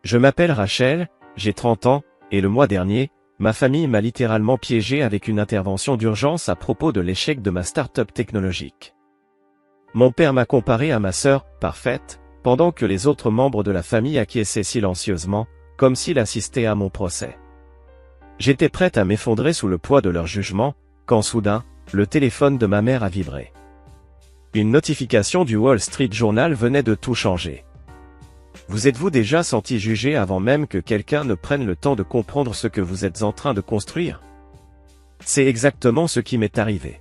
Je m'appelle Rachel, j'ai 30 ans, et le mois dernier, ma famille m'a littéralement piégé avec une intervention d'urgence à propos de l'échec de ma start-up technologique. Mon père m'a comparé à ma sœur, parfaite, pendant que les autres membres de la famille acquiesçaient silencieusement, comme s'il assistait à mon procès. J'étais prête à m'effondrer sous le poids de leur jugement, quand soudain, le téléphone de ma mère a vibré. Une notification du Wall Street Journal venait de tout changer. Vous êtes-vous déjà senti jugé avant même que quelqu'un ne prenne le temps de comprendre ce que vous êtes en train de construire? C'est exactement ce qui m'est arrivé.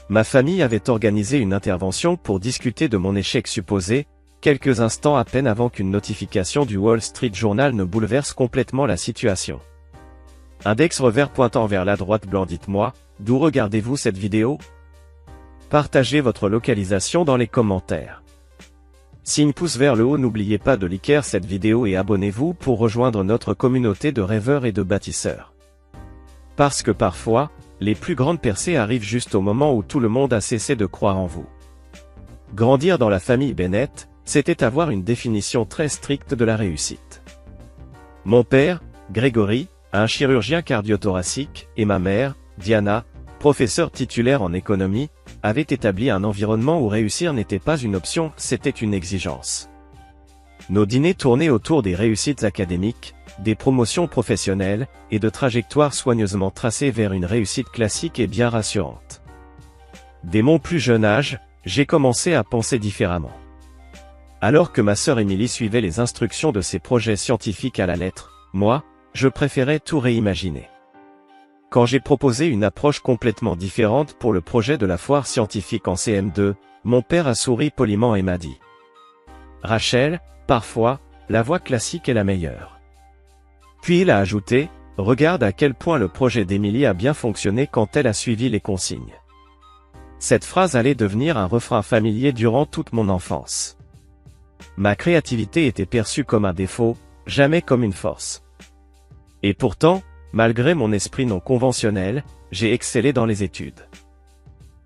Ma famille avait organisé une intervention pour discuter de mon échec supposé, quelques instants à peine avant qu'une notification du Wall Street Journal ne bouleverse complètement la situation. Index revers pointant vers la droite blanc. Dites-moi, d'où regardez-vous cette vidéo? Partagez votre localisation dans les commentaires. Signe pouce vers le haut. N'oubliez pas de liker cette vidéo et abonnez-vous pour rejoindre notre communauté de rêveurs et de bâtisseurs. Parce que parfois, les plus grandes percées arrivent juste au moment où tout le monde a cessé de croire en vous. Grandir dans la famille Bennett, c'était avoir une définition très stricte de la réussite. Mon père, Grégory, un chirurgien cardio-thoracique, et ma mère, Diana, professeure titulaire en économie, avaient établi un environnement où réussir n'était pas une option, c'était une exigence. Nos dîners tournaient autour des réussites académiques, des promotions professionnelles, et de trajectoires soigneusement tracées vers une réussite classique et bien rassurante. Dès mon plus jeune âge, j'ai commencé à penser différemment. Alors que ma sœur Émilie suivait les instructions de ses projets scientifiques à la lettre, moi, je préférais tout réimaginer. Quand j'ai proposé une approche complètement différente pour le projet de la foire scientifique en CM2, mon père a souri poliment et m'a dit: « Rachel, parfois, la voie classique est la meilleure. » Puis il a ajouté: « Regarde à quel point le projet d'Émilie a bien fonctionné quand elle a suivi les consignes. » Cette phrase allait devenir un refrain familier durant toute mon enfance. Ma créativité était perçue comme un défaut, jamais comme une force. Et pourtant, malgré mon esprit non conventionnel, j'ai excellé dans les études.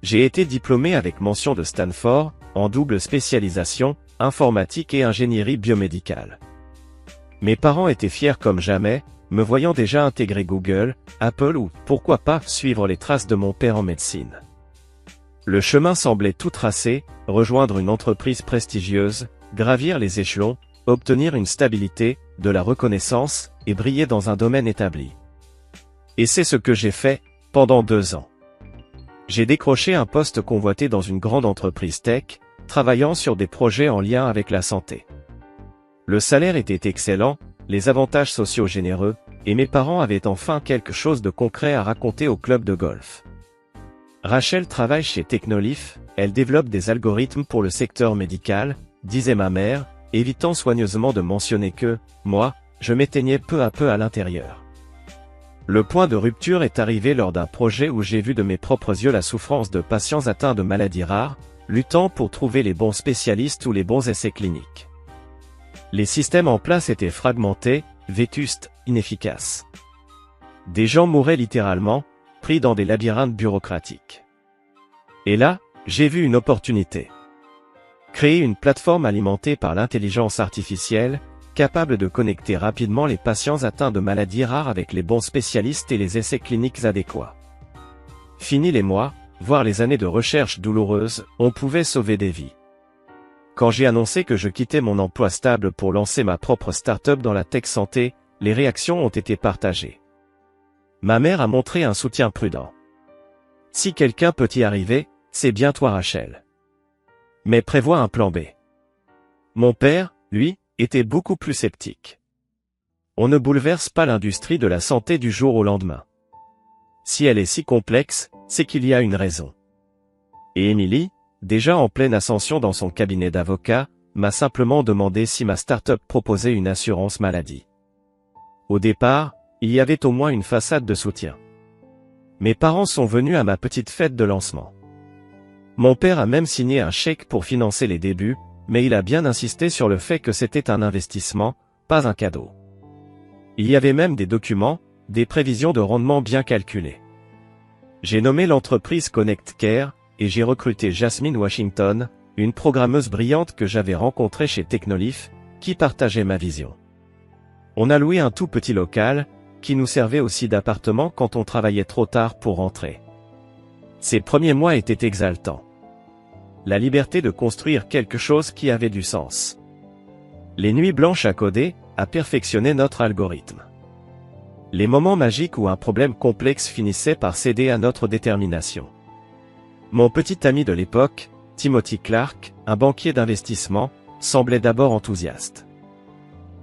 J'ai été diplômé avec mention de Stanford, en double spécialisation, informatique et ingénierie biomédicale. Mes parents étaient fiers comme jamais, me voyant déjà intégrer Google, Apple ou, pourquoi pas, suivre les traces de mon père en médecine. Le chemin semblait tout tracé, rejoindre une entreprise prestigieuse, gravir les échelons, obtenir une stabilité, de la reconnaissance, et briller dans un domaine établi. Et c'est ce que j'ai fait, pendant 2 ans. J'ai décroché un poste convoité dans une grande entreprise tech, travaillant sur des projets en lien avec la santé. Le salaire était excellent, les avantages sociaux généreux, et mes parents avaient enfin quelque chose de concret à raconter au club de golf. Rachel travaille chez Technolif, elle développe des algorithmes pour le secteur médical, disait ma mère, évitant soigneusement de mentionner que, moi, je m'éteignais peu à peu à l'intérieur. Le point de rupture est arrivé lors d'un projet où j'ai vu de mes propres yeux la souffrance de patients atteints de maladies rares, luttant pour trouver les bons spécialistes ou les bons essais cliniques. Les systèmes en place étaient fragmentés, vétustes, inefficaces. Des gens mouraient littéralement, pris dans des labyrinthes bureaucratiques. Et là, j'ai vu une opportunité. Créer une plateforme alimentée par l'intelligence artificielle, capable de connecter rapidement les patients atteints de maladies rares avec les bons spécialistes et les essais cliniques adéquats. Fini les mois, voire les années de recherche douloureuses, on pouvait sauver des vies. Quand j'ai annoncé que je quittais mon emploi stable pour lancer ma propre start-up dans la tech santé, les réactions ont été partagées. Ma mère a montré un soutien prudent. Si quelqu'un peut y arriver, c'est bien toi Rachel. Mais prévois un plan B. Mon père, lui, était beaucoup plus sceptique. On ne bouleverse pas l'industrie de la santé du jour au lendemain. Si elle est si complexe, c'est qu'il y a une raison. Et Émilie, déjà en pleine ascension dans son cabinet d'avocat, m'a simplement demandé si ma start-up proposait une assurance maladie. Au départ, il y avait au moins une façade de soutien. Mes parents sont venus à ma petite fête de lancement. Mon père a même signé un chèque pour financer les débuts, mais il a bien insisté sur le fait que c'était un investissement, pas un cadeau. Il y avait même des documents, des prévisions de rendement bien calculées. J'ai nommé l'entreprise Connect Care, et j'ai recruté Jasmine Washington, une programmeuse brillante que j'avais rencontrée chez Technolif, qui partageait ma vision. On a loué un tout petit local, qui nous servait aussi d'appartement quand on travaillait trop tard pour rentrer. Ces premiers mois étaient exaltants. La liberté de construire quelque chose qui avait du sens. Les nuits blanches à coder, à perfectionner notre algorithme. Les moments magiques où un problème complexe finissait par céder à notre détermination. Mon petit ami de l'époque, Timothy Clark, un banquier d'investissement, semblait d'abord enthousiaste.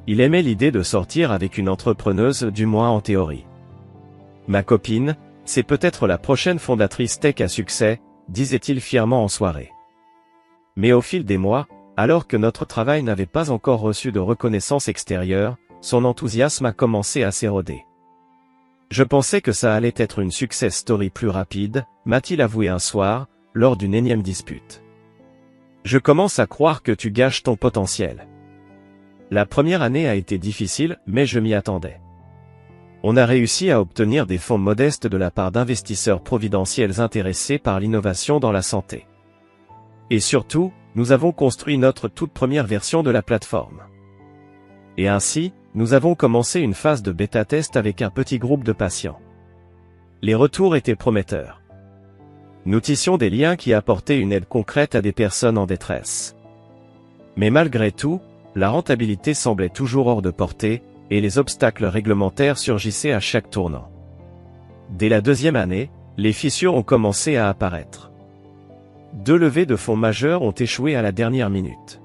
Il aimait l'idée de sortir avec une entrepreneuse, du moins en théorie. Ma copine, c'est peut-être la prochaine fondatrice tech à succès, disait-il fièrement en soirée. Mais au fil des mois, alors que notre travail n'avait pas encore reçu de reconnaissance extérieure, son enthousiasme a commencé à s'éroder. Je pensais que ça allait être une success story plus rapide, m'a-t-il avoué un soir, lors d'une énième dispute. Je commence à croire que tu gâches ton potentiel. La première année a été difficile, mais je m'y attendais. On a réussi à obtenir des fonds modestes de la part d'investisseurs providentiels intéressés par l'innovation dans la santé. Et surtout, nous avons construit notre toute première version de la plateforme. Et ainsi, nous avons commencé une phase de bêta-test avec un petit groupe de patients. Les retours étaient prometteurs. Nous tissions des liens qui apportaient une aide concrète à des personnes en détresse. Mais malgré tout, la rentabilité semblait toujours hors de portée, et les obstacles réglementaires surgissaient à chaque tournant. Dès la deuxième année, les fissures ont commencé à apparaître. 2 levées de fonds majeures ont échoué à la dernière minute.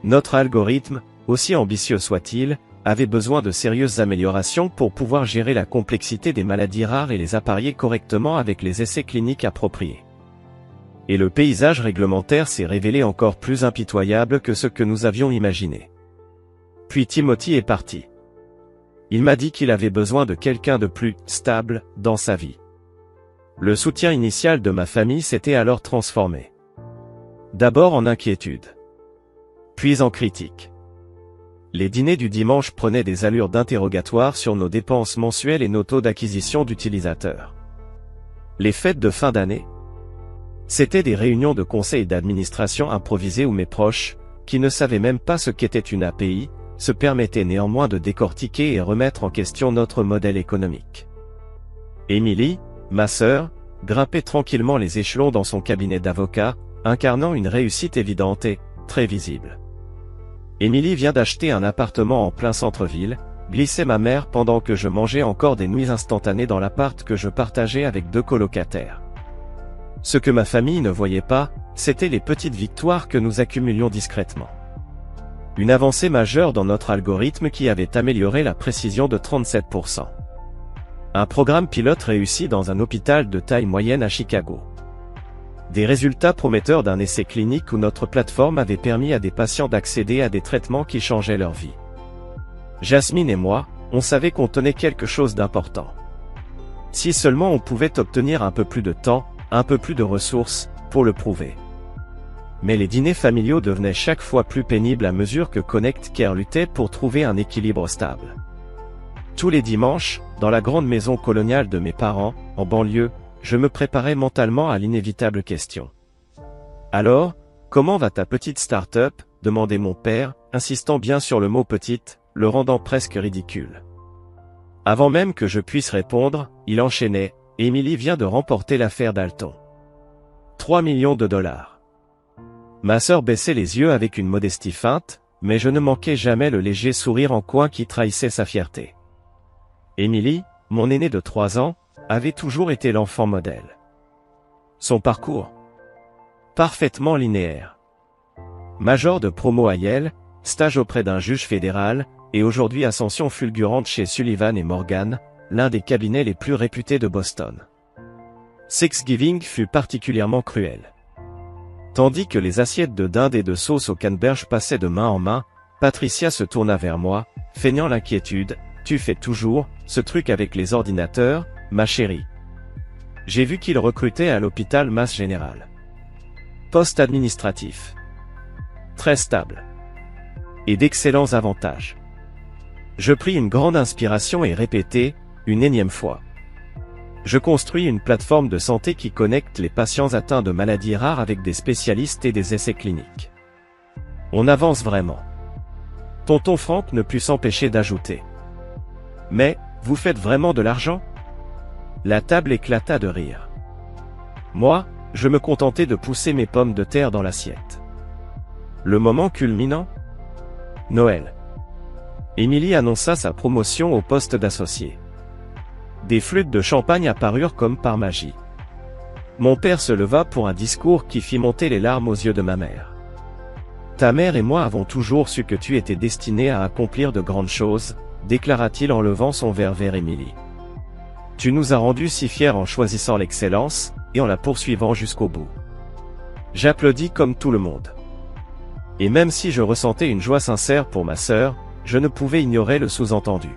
Notre algorithme, aussi ambitieux soit-il, avait besoin de sérieuses améliorations pour pouvoir gérer la complexité des maladies rares et les apparier correctement avec les essais cliniques appropriés. Et le paysage réglementaire s'est révélé encore plus impitoyable que ce que nous avions imaginé. Puis Timothy est parti. Il m'a dit qu'il avait besoin de quelqu'un de plus stable dans sa vie. Le soutien initial de ma famille s'était alors transformé. D'abord en inquiétude. Puis en critique. Les dîners du dimanche prenaient des allures d'interrogatoire sur nos dépenses mensuelles et nos taux d'acquisition d'utilisateurs. Les fêtes de fin d'année. C'étaient des réunions de conseil d'administration improvisées où mes proches, qui ne savaient même pas ce qu'était une API, se permettaient néanmoins de décortiquer et remettre en question notre modèle économique. Émilie, ma sœur, grimpait tranquillement les échelons dans son cabinet d'avocat, incarnant une réussite évidente et très visible. Émilie vient d'acheter un appartement en plein centre-ville, glissait ma mère pendant que je mangeais encore des nuits instantanées dans l'appart que je partageais avec 2 colocataires. Ce que ma famille ne voyait pas, c'étaient les petites victoires que nous accumulions discrètement. Une avancée majeure dans notre algorithme qui avait amélioré la précision de 37%. Un programme pilote réussi dans un hôpital de taille moyenne à Chicago. Des résultats prometteurs d'un essai clinique où notre plateforme avait permis à des patients d'accéder à des traitements qui changeaient leur vie. Jasmine et moi, on savait qu'on tenait quelque chose d'important. Si seulement on pouvait obtenir un peu plus de temps, un peu plus de ressources, pour le prouver. Mais les dîners familiaux devenaient chaque fois plus pénibles à mesure que Connect Care luttait pour trouver un équilibre stable. Tous les dimanches, dans la grande maison coloniale de mes parents, en banlieue, je me préparais mentalement à l'inévitable question. Alors, comment va ta petite start-up ? Demandait mon père, insistant bien sur le mot petite, le rendant presque ridicule. Avant même que je puisse répondre, il enchaînait, Émilie vient de remporter l'affaire Dalton. 3 millions de dollars. Ma sœur baissait les yeux avec une modestie feinte, mais je ne manquais jamais le léger sourire en coin qui trahissait sa fierté. Émilie, mon aînée de 3 ans, avait toujours été l'enfant modèle. Son parcours ? Parfaitement linéaire. Major de promo à Yale, stage auprès d'un juge fédéral, et aujourd'hui ascension fulgurante chez Sullivan & Morgan, l'un des cabinets les plus réputés de Boston. Thanksgiving fut particulièrement cruel. Tandis que les assiettes de dinde et de sauce au canneberge passaient de main en main, Patricia se tourna vers moi, feignant l'inquiétude. « Tu fais toujours ce truc avec les ordinateurs, ma chérie. J'ai vu qu'il recrutait à l'hôpital Mass General. Poste administratif. Très stable. Et d'excellents avantages. » Je pris une grande inspiration et répétai, une énième fois. Je construis une plateforme de santé qui connecte les patients atteints de maladies rares avec des spécialistes et des essais cliniques. On avance vraiment. Tonton Franck ne put s'empêcher d'ajouter. Mais, vous faites vraiment de l'argent? La table éclata de rire. Moi, je me contentais de pousser mes pommes de terre dans l'assiette. Le moment culminant? Noël. Émilie annonça sa promotion au poste d'associé. Des flûtes de champagne apparurent comme par magie. Mon père se leva pour un discours qui fit monter les larmes aux yeux de ma mère. Ta mère et moi avons toujours su que tu étais destiné à accomplir de grandes choses, déclara-t-il en levant son verre vers Émilie. Tu nous as rendus si fiers en choisissant l'excellence, et en la poursuivant jusqu'au bout. J'applaudis comme tout le monde. Et même si je ressentais une joie sincère pour ma sœur, je ne pouvais ignorer le sous-entendu.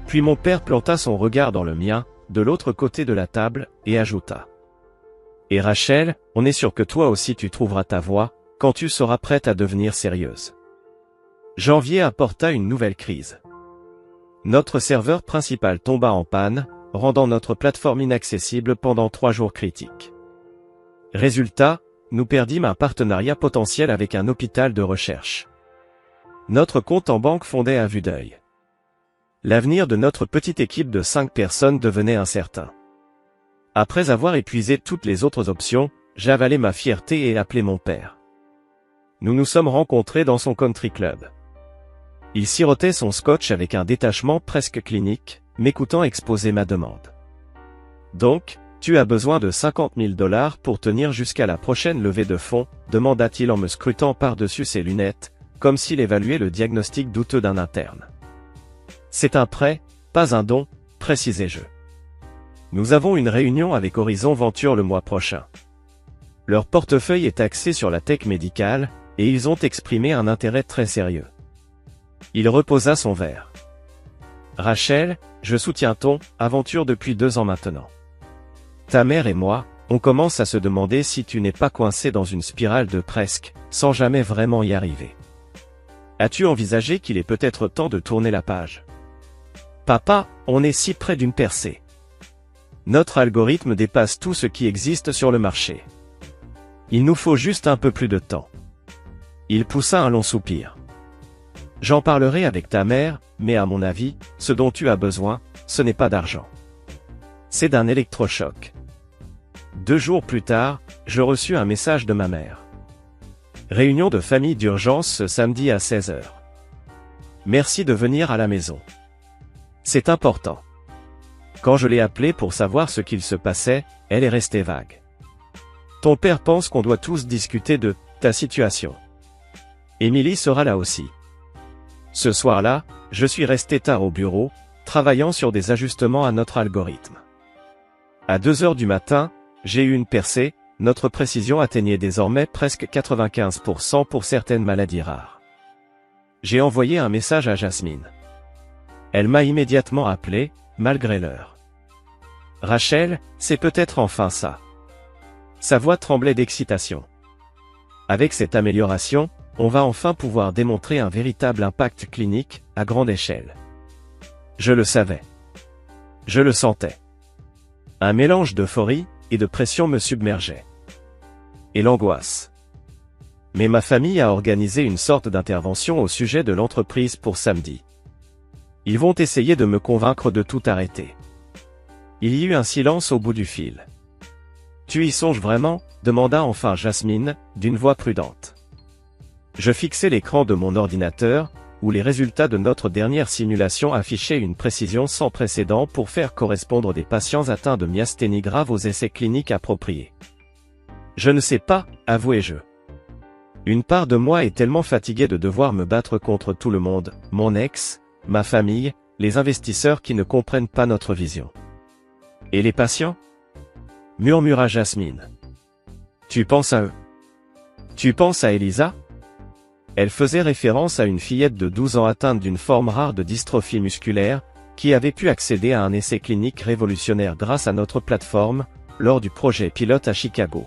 Puis mon père planta son regard dans le mien, de l'autre côté de la table, et ajouta. Et Rachel, on est sûr que toi aussi tu trouveras ta voie, quand tu seras prête à devenir sérieuse. Janvier apporta une nouvelle crise. Notre serveur principal tomba en panne, rendant notre plateforme inaccessible pendant 3 jours critiques. Résultat, nous perdîmes un partenariat potentiel avec un hôpital de recherche. Notre compte en banque fondait à vue d'œil. L'avenir de notre petite équipe de 5 personnes devenait incertain. Après avoir épuisé toutes les autres options, j'avalai ma fierté et appelai mon père. Nous nous sommes rencontrés dans son country club. Il sirotait son scotch avec un détachement presque clinique, m'écoutant exposer ma demande. Donc, tu as besoin de 50 000 $ pour tenir jusqu'à la prochaine levée de fonds, demanda-t-il en me scrutant par-dessus ses lunettes, comme s'il évaluait le diagnostic douteux d'un interne. C'est un prêt, pas un don, précisai-je. Nous avons une réunion avec Horizon Venture le mois prochain. Leur portefeuille est axé sur la tech médicale, et ils ont exprimé un intérêt très sérieux. Il reposa son verre. Rachel, je soutiens ton aventure depuis 2 ans maintenant. Ta mère et moi, on commence à se demander si tu n'es pas coincé dans une spirale de presque, sans jamais vraiment y arriver. As-tu envisagé qu'il est peut-être temps de tourner la page? Papa, on est si près d'une percée. Notre algorithme dépasse tout ce qui existe sur le marché. Il nous faut juste un peu plus de temps. Il poussa un long soupir. J'en parlerai avec ta mère, mais à mon avis, ce dont tu as besoin, ce n'est pas d'argent. C'est d'un électrochoc. 2 jours plus tard, je reçus un message de ma mère. Réunion de famille d'urgence ce samedi à 16 h. Merci de venir à la maison. C'est important. Quand je l'ai appelée pour savoir ce qu'il se passait, elle est restée vague. Ton père pense qu'on doit tous discuter de ta situation. Émilie sera là aussi. Ce soir-là, je suis resté tard au bureau, travaillant sur des ajustements à notre algorithme. À 2 h du matin, j'ai eu une percée, notre précision atteignait désormais presque 95% pour certaines maladies rares. J'ai envoyé un message à Jasmine. Elle m'a immédiatement appelé, malgré l'heure. Rachel, c'est peut-être enfin ça. Sa voix tremblait d'excitation. Avec cette amélioration, on va enfin pouvoir démontrer un véritable impact clinique, à grande échelle. Je le savais. Je le sentais. Un mélange d'euphorie et de pression me submergeait. Et l'angoisse. Mais ma famille a organisé une sorte d'intervention au sujet de l'entreprise pour samedi. Ils vont essayer de me convaincre de tout arrêter. Il y eut un silence au bout du fil. Tu y songes vraiment? Demanda enfin Jasmine, d'une voix prudente. Je fixai l'écran de mon ordinateur, où les résultats de notre dernière simulation affichaient une précision sans précédent pour faire correspondre des patients atteints de myasthénie grave aux essais cliniques appropriés. Je ne sais pas, avouai-je. Une part de moi est tellement fatiguée de devoir me battre contre tout le monde, mon ex, ma famille, les investisseurs qui ne comprennent pas notre vision. Et les patients? Murmura Jasmine. Tu penses à eux? Tu penses à Elisa? Elle faisait référence à une fillette de 12 ans atteinte d'une forme rare de dystrophie musculaire, qui avait pu accéder à un essai clinique révolutionnaire grâce à notre plateforme, lors du projet pilote à Chicago.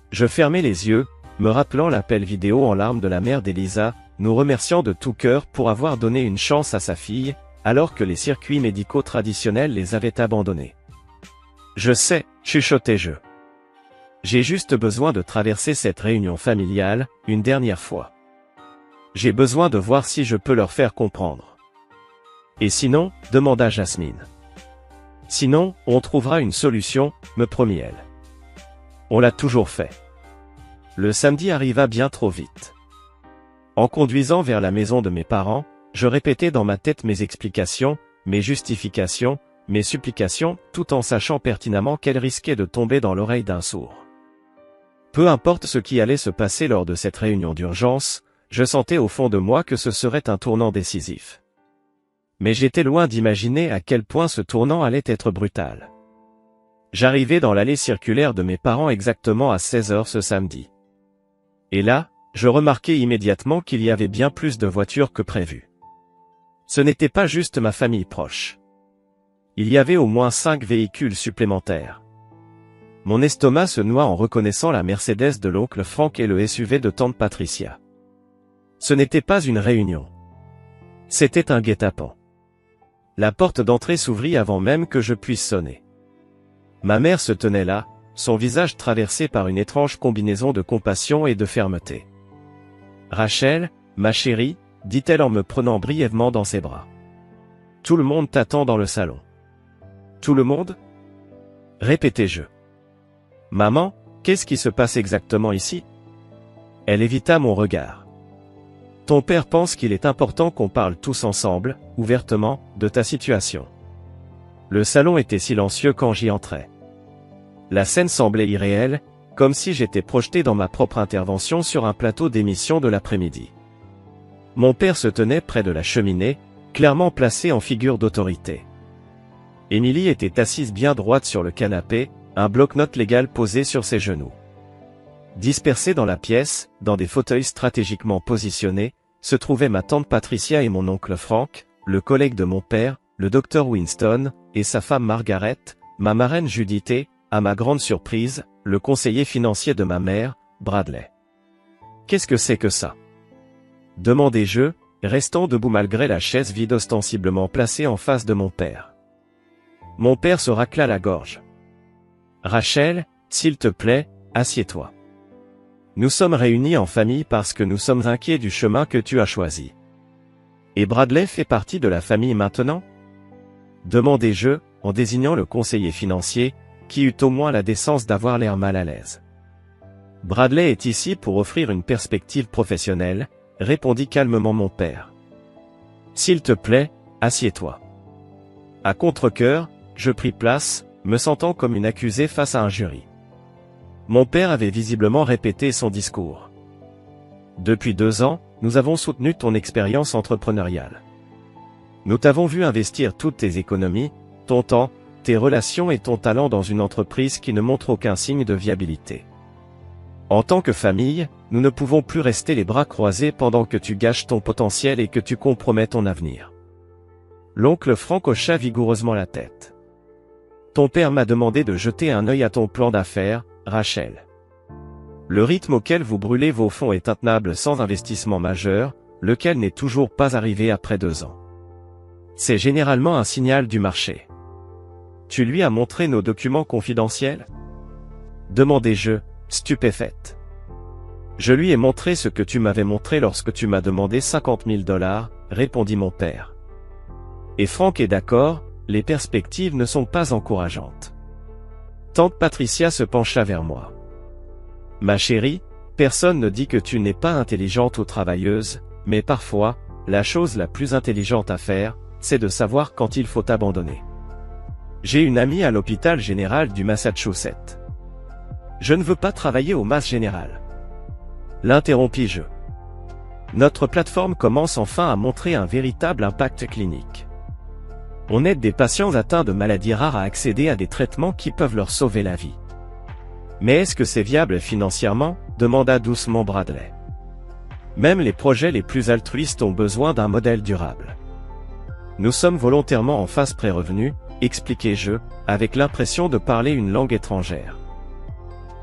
Je fermai les yeux, me rappelant l'appel vidéo en larmes de la mère d'Elisa, nous remerciant de tout cœur pour avoir donné une chance à sa fille, alors que les circuits médicaux traditionnels les avaient abandonnés. Je sais, chuchotai-je. J'ai juste besoin de traverser cette réunion familiale, une dernière fois. J'ai besoin de voir si je peux leur faire comprendre. Et sinon, demanda Jasmine. Sinon, on trouvera une solution, me promit elle. On l'a toujours fait. Le samedi arriva bien trop vite. En conduisant vers la maison de mes parents, je répétais dans ma tête mes explications, mes justifications, mes supplications, tout en sachant pertinemment qu'elles risquaient de tomber dans l'oreille d'un sourd. Peu importe ce qui allait se passer lors de cette réunion d'urgence, je sentais au fond de moi que ce serait un tournant décisif. Mais j'étais loin d'imaginer à quel point ce tournant allait être brutal. J'arrivais dans l'allée circulaire de mes parents exactement à 16h ce samedi. Et là, je remarquai immédiatement qu'il y avait bien plus de voitures que prévu. Ce n'était pas juste ma famille proche. Il y avait au moins 5 véhicules supplémentaires. Mon estomac se noua en reconnaissant la Mercedes de l'oncle Frank et le SUV de tante Patricia. Ce n'était pas une réunion. C'était un guet-apens. La porte d'entrée s'ouvrit avant même que je puisse sonner. Ma mère se tenait là, son visage traversé par une étrange combinaison de compassion et de fermeté. « Rachel, ma chérie, dit-elle en me prenant brièvement dans ses bras. Tout le monde t'attend dans le salon. » Tout le monde ? Répétai-je. Maman, qu'est-ce qui se passe exactement ici ? Elle évita mon regard. Ton père pense qu'il est important qu'on parle tous ensemble, ouvertement, de ta situation. Le salon était silencieux quand j'y entrai. La scène semblait irréelle, comme si j'étais projeté dans ma propre intervention sur un plateau d'émission de l'après-midi. Mon père se tenait près de la cheminée, clairement placé en figure d'autorité. Émilie était assise bien droite sur le canapé, un bloc-notes légal posé sur ses genoux. Dispersés dans la pièce, dans des fauteuils stratégiquement positionnés, se trouvaient ma tante Patricia et mon oncle Frank, le collègue de mon père, le docteur Winston, et sa femme Margaret, ma marraine Judith et, à ma grande surprise, le conseiller financier de ma mère, Bradley. « Qu'est-ce que c'est que ça ?» demandai-je, restant debout malgré la chaise vide ostensiblement placée en face de mon père. Mon père se racla la gorge. « Rachel, s'il te plaît, assieds-toi. Nous sommes réunis en famille parce que nous sommes inquiets du chemin que tu as choisi. Et Bradley fait partie de la famille maintenant ? Demandai-je, en désignant le conseiller financier, qui eut au moins la décence d'avoir l'air mal à l'aise. Bradley est ici pour offrir une perspective professionnelle, répondit calmement mon père. S'il te plaît, assieds-toi. À contre-cœur, je pris place, me sentant comme une accusée face à un jury. Mon père avait visiblement répété son discours. Depuis 2 ans, nous avons soutenu ton expérience entrepreneuriale. Nous t'avons vu investir toutes tes économies, ton temps, tes relations et ton talent dans une entreprise qui ne montre aucun signe de viabilité. En tant que famille, nous ne pouvons plus rester les bras croisés pendant que tu gâches ton potentiel et que tu compromets ton avenir. L'oncle Frank hocha vigoureusement la tête. Ton père m'a demandé de jeter un œil à ton plan d'affaires, Rachel. Le rythme auquel vous brûlez vos fonds est intenable sans investissement majeur, lequel n'est toujours pas arrivé après 2 ans. C'est généralement un signal du marché. Tu lui as montré nos documents confidentiels ? Demandai-je, stupéfaite. Je lui ai montré ce que tu m'avais montré lorsque tu m'as demandé 50 000 $, répondit mon père. Et Frank est d'accord, les perspectives ne sont pas encourageantes. Tante Patricia se pencha vers moi. Ma chérie, personne ne dit que tu n'es pas intelligente ou travailleuse, mais parfois, la chose la plus intelligente à faire, c'est de savoir quand il faut abandonner. J'ai une amie à l'hôpital général du Massachusetts. Je ne veux pas travailler au Mass Général. L'interrompis-je. Notre plateforme commence enfin à montrer un véritable impact clinique. On aide des patients atteints de maladies rares à accéder à des traitements qui peuvent leur sauver la vie. Mais est-ce que c'est viable financièrement ? Demanda doucement Bradley. Même les projets les plus altruistes ont besoin d'un modèle durable. Nous sommes volontairement en phase pré-revenu, expliquai-je, avec l'impression de parler une langue étrangère.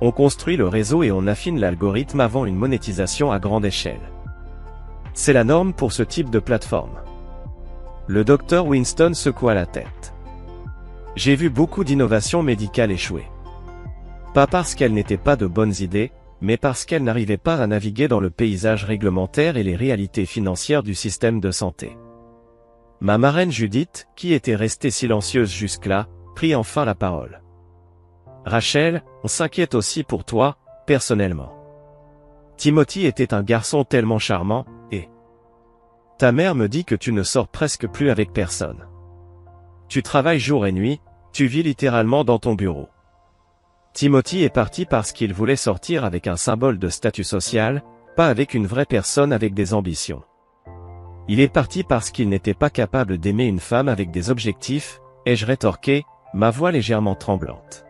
On construit le réseau et on affine l'algorithme avant une monétisation à grande échelle. C'est la norme pour ce type de plateforme. Le docteur Winston secoua la tête. J'ai vu beaucoup d'innovations médicales échouer. Pas parce qu'elles n'étaient pas de bonnes idées, mais parce qu'elle n'arrivait pas à naviguer dans le paysage réglementaire et les réalités financières du système de santé. Ma marraine Judith, qui était restée silencieuse jusque-là, prit enfin la parole. Rachel, on s'inquiète aussi pour toi, personnellement. Timothy était un garçon tellement charmant, et ta mère me dit que tu ne sors presque plus avec personne. Tu travailles jour et nuit, tu vis littéralement dans ton bureau. Timothy est parti parce qu'il voulait sortir avec un symbole de statut social, pas avec une vraie personne avec des ambitions. Il est parti parce qu'il n'était pas capable d'aimer une femme avec des objectifs, ai-je rétorqué, ma voix légèrement tremblante.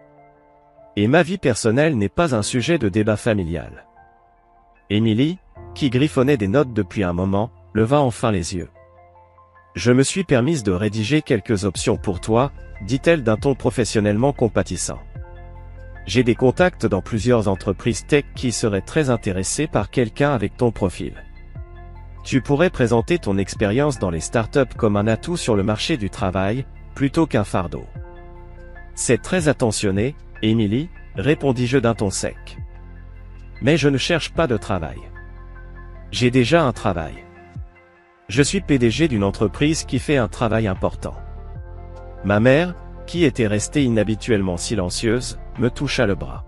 Et ma vie personnelle n'est pas un sujet de débat familial. Émilie, qui griffonnait des notes depuis un moment, leva enfin les yeux. Je me suis permise de rédiger quelques options pour toi, dit-elle d'un ton professionnellement compatissant. J'ai des contacts dans plusieurs entreprises tech qui seraient très intéressées par quelqu'un avec ton profil. Tu pourrais présenter ton expérience dans les startups comme un atout sur le marché du travail, plutôt qu'un fardeau. C'est très attentionné, Émilie, répondis-je d'un ton sec. Mais je ne cherche pas de travail. J'ai déjà un travail. Je suis PDG d'une entreprise qui fait un travail important. Ma mère, qui était restée inhabituellement silencieuse, me toucha le bras.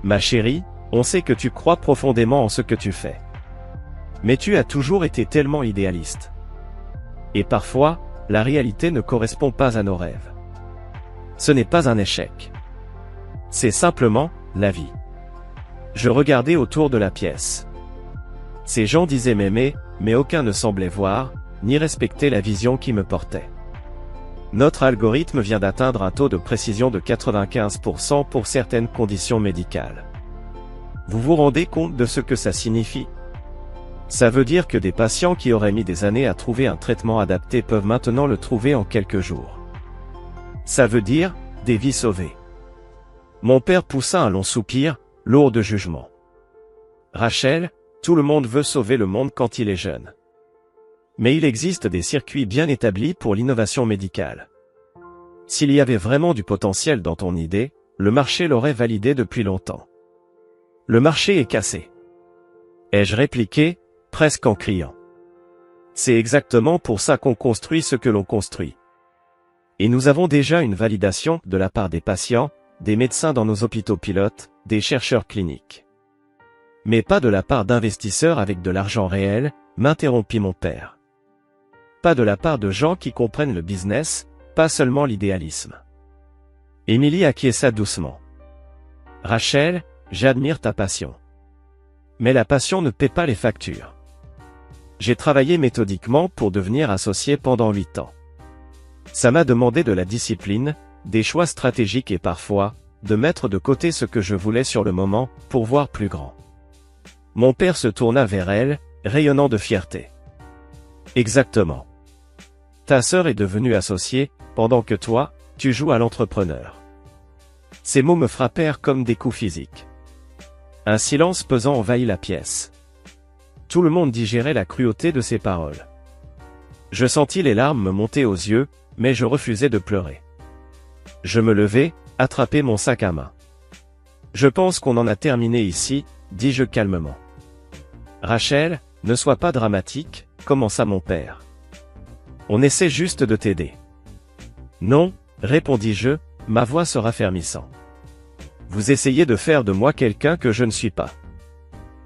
Ma chérie, on sait que tu crois profondément en ce que tu fais. Mais tu as toujours été tellement idéaliste. Et parfois, la réalité ne correspond pas à nos rêves. Ce n'est pas un échec. C'est simplement la vie. Je regardais autour de la pièce. Ces gens disaient m'aimer, mais aucun ne semblait voir, ni respecter la vision qui me portait. Notre algorithme vient d'atteindre un taux de précision de 95% pour certaines conditions médicales. Vous vous rendez compte de ce que ça signifie? Ça veut dire que des patients qui auraient mis des années à trouver un traitement adapté peuvent maintenant le trouver en quelques jours. Ça veut dire des vies sauvées. Mon père poussa un long soupir, lourd de jugement. Rachel, tout le monde veut sauver le monde quand il est jeune. Mais il existe des circuits bien établis pour l'innovation médicale. S'il y avait vraiment du potentiel dans ton idée, le marché l'aurait validé depuis longtemps. Le marché est cassé. Ai-je répliqué, presque en criant. C'est exactement pour ça qu'on construit ce que l'on construit. Et nous avons déjà une validation de la part des patients, des médecins dans nos hôpitaux pilotes, des chercheurs cliniques. Mais pas de la part d'investisseurs avec de l'argent réel, m'interrompit mon père. Pas de la part de gens qui comprennent le business, pas seulement l'idéalisme. Émilie acquiesça doucement. Rachel, j'admire ta passion. Mais la passion ne paie pas les factures. J'ai travaillé méthodiquement pour devenir associé pendant 8 ans. Ça m'a demandé de la discipline, des choix stratégiques et parfois, de mettre de côté ce que je voulais sur le moment, pour voir plus grand. Mon père se tourna vers elle, rayonnant de fierté. Exactement. Ta sœur est devenue associée, pendant que toi, tu joues à l'entrepreneur. Ces mots me frappèrent comme des coups physiques. Un silence pesant envahit la pièce. Tout le monde digérait la cruauté de ces paroles. Je sentis les larmes me monter aux yeux, mais je refusais de pleurer. Je me levai, attrapai mon sac à main. Je pense qu'on en a terminé ici, dis-je calmement. Rachel, ne sois pas dramatique, commença mon père. On essaie juste de t'aider. Non, répondis-je, ma voix se raffermissant. Vous essayez de faire de moi quelqu'un que je ne suis pas.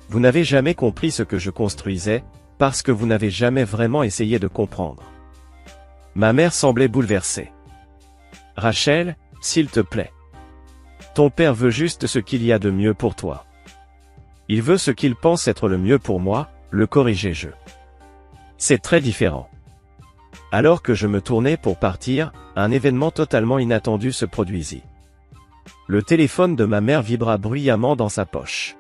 Vous n'avez jamais compris ce que je construisais, parce que vous n'avez jamais vraiment essayé de comprendre. Ma mère semblait bouleversée. Rachel, s'il te plaît. Ton père veut juste ce qu'il y a de mieux pour toi. Il veut ce qu'il pense être le mieux pour moi, le corrigeai-je. C'est très différent. Alors que je me tournais pour partir, un événement totalement inattendu se produisit. Le téléphone de ma mère vibra bruyamment dans sa poche.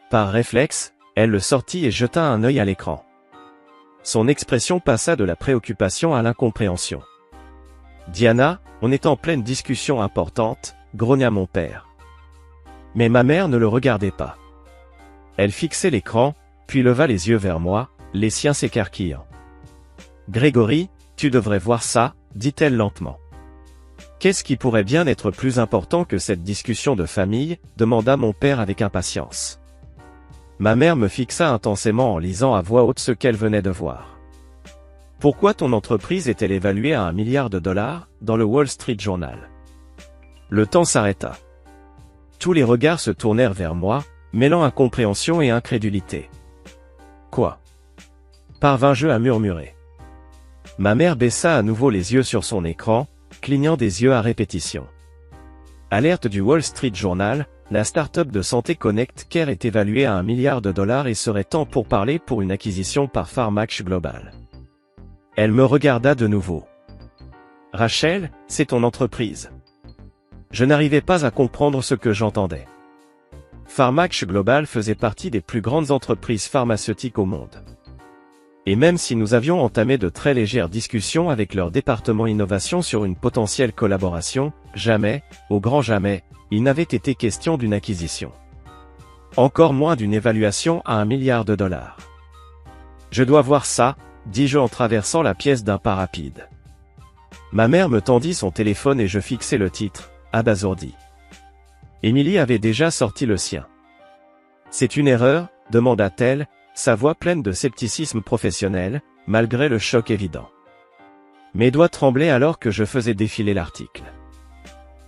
Par réflexe, elle le sortit et jeta un œil à l'écran. Son expression passa de la préoccupation à l'incompréhension. Diana, on est en pleine discussion importante, grogna mon père. Mais ma mère ne le regardait pas. Elle fixait l'écran, puis leva les yeux vers moi, les siens s'écarquillant. Grégory, tu devrais voir ça, dit-elle lentement. Qu'est-ce qui pourrait bien être plus important que cette discussion de famille, demanda mon père avec impatience. Ma mère me fixa intensément en lisant à voix haute ce qu'elle venait de voir. Pourquoi ton entreprise est-elle évaluée à $1 milliard dans le Wall Street Journal? Le temps s'arrêta. Tous les regards se tournèrent vers moi, mêlant incompréhension et incrédulité. Quoi? Parvins-je à murmurer. Ma mère baissa à nouveau les yeux sur son écran, clignant des yeux à répétition. Alerte du Wall Street Journal, la start-up de santé Connect Care est évaluée à $1 milliard et serait temps pour parler pour une acquisition par Pharmax Global. Elle me regarda de nouveau. Rachel, c'est ton entreprise. Je n'arrivais pas à comprendre ce que j'entendais. Pharmax Global faisait partie des plus grandes entreprises pharmaceutiques au monde. Et même si nous avions entamé de très légères discussions avec leur département innovation sur une potentielle collaboration, jamais, au grand jamais, il n'avait été question d'une acquisition. Encore moins d'une évaluation à $1 milliard. Je dois voir ça, dis-je en traversant la pièce d'un pas rapide. Ma mère me tendit son téléphone et je fixai le titre, abasourdi. Émilie avait déjà sorti le sien. C'est une erreur, demanda-t-elle, sa voix pleine de scepticisme professionnel, malgré le choc évident. Mes doigts tremblaient alors que je faisais défiler l'article.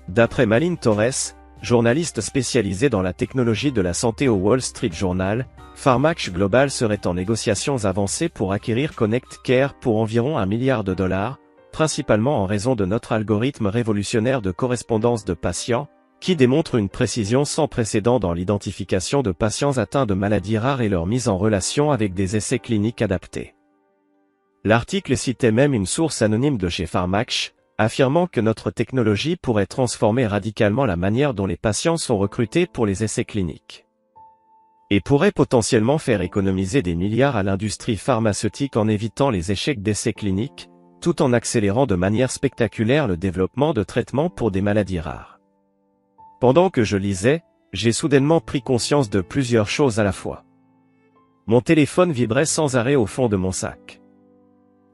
D'après Malin Torres, journaliste spécialisée dans la technologie de la santé au Wall Street Journal, Pharmax Global serait en négociations avancées pour acquérir Connect Care pour environ $1 milliard, principalement en raison de notre algorithme révolutionnaire de correspondance de patients, qui démontre une précision sans précédent dans l'identification de patients atteints de maladies rares et leur mise en relation avec des essais cliniques adaptés. L'article citait même une source anonyme de chez Pharmax, affirmant que notre technologie pourrait transformer radicalement la manière dont les patients sont recrutés pour les essais cliniques. Et pourrait potentiellement faire économiser des milliards à l'industrie pharmaceutique en évitant les échecs d'essais cliniques, tout en accélérant de manière spectaculaire le développement de traitements pour des maladies rares. Pendant que je lisais, j'ai soudainement pris conscience de plusieurs choses à la fois. Mon téléphone vibrait sans arrêt au fond de mon sac.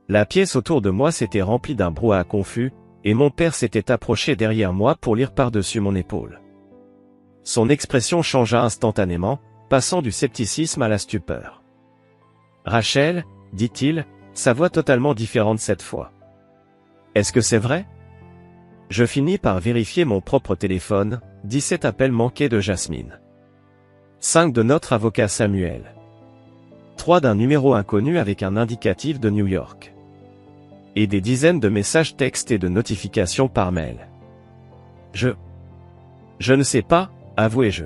La pièce autour de moi s'était remplie d'un brouhaha confus, et mon père s'était approché derrière moi pour lire par-dessus mon épaule. Son expression changea instantanément, passant du scepticisme à la stupeur. « Rachel, dit-il, sa voix totalement différente cette fois. Est-ce que c'est vrai ? » Je finis par vérifier mon propre téléphone, 17 appels manqués de Jasmine. 5 de notre avocat Samuel. 3 d'un numéro inconnu avec un indicatif de New York. Et des dizaines de messages textes et de notifications par mail. Je ne sais pas, avouai-je.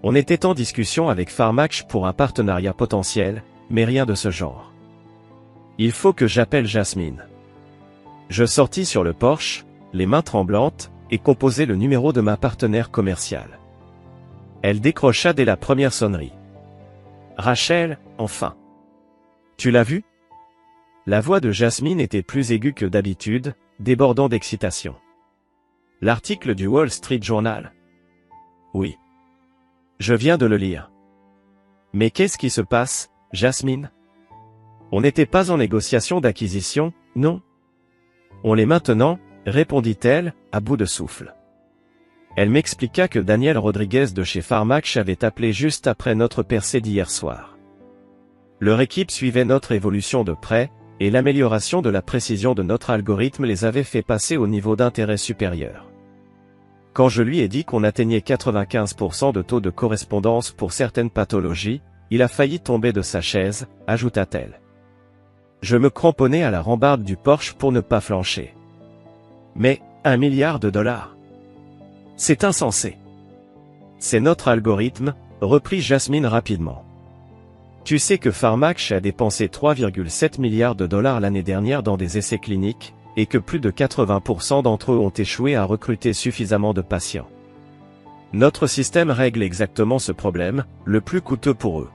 On était en discussion avec Pharmax pour un partenariat potentiel, mais rien de ce genre. Il faut que j'appelle Jasmine. Je sortis sur le porche, les mains tremblantes, et composai le numéro de ma partenaire commerciale. Elle décrocha dès la première sonnerie. « Rachel, enfin. Tu l'as vu ?» La voix de Jasmine était plus aiguë que d'habitude, débordant d'excitation. « L'article du Wall Street Journal ? » « Oui. Je viens de le lire. »« Mais qu'est-ce qui se passe, Jasmine ? On n'était pas en négociation d'acquisition, non ? » « On l'est maintenant, » répondit-elle, à bout de souffle. Elle m'expliqua que Daniel Rodriguez de chez Pharmax avait appelé juste après notre percée d'hier soir. Leur équipe suivait notre évolution de près, et l'amélioration de la précision de notre algorithme les avait fait passer au niveau d'intérêt supérieur. Quand je lui ai dit qu'on atteignait 95% de taux de correspondance pour certaines pathologies, il a failli tomber de sa chaise, ajouta-t-elle. Je me cramponnai à la rambarde du porche pour ne pas flancher. Mais, $1 milliard ? C'est insensé. C'est notre algorithme, reprit Jasmine rapidement. Tu sais que Pharmax a dépensé $3,7 milliards l'année dernière dans des essais cliniques, et que plus de 80% d'entre eux ont échoué à recruter suffisamment de patients. Notre système règle exactement ce problème, le plus coûteux pour eux.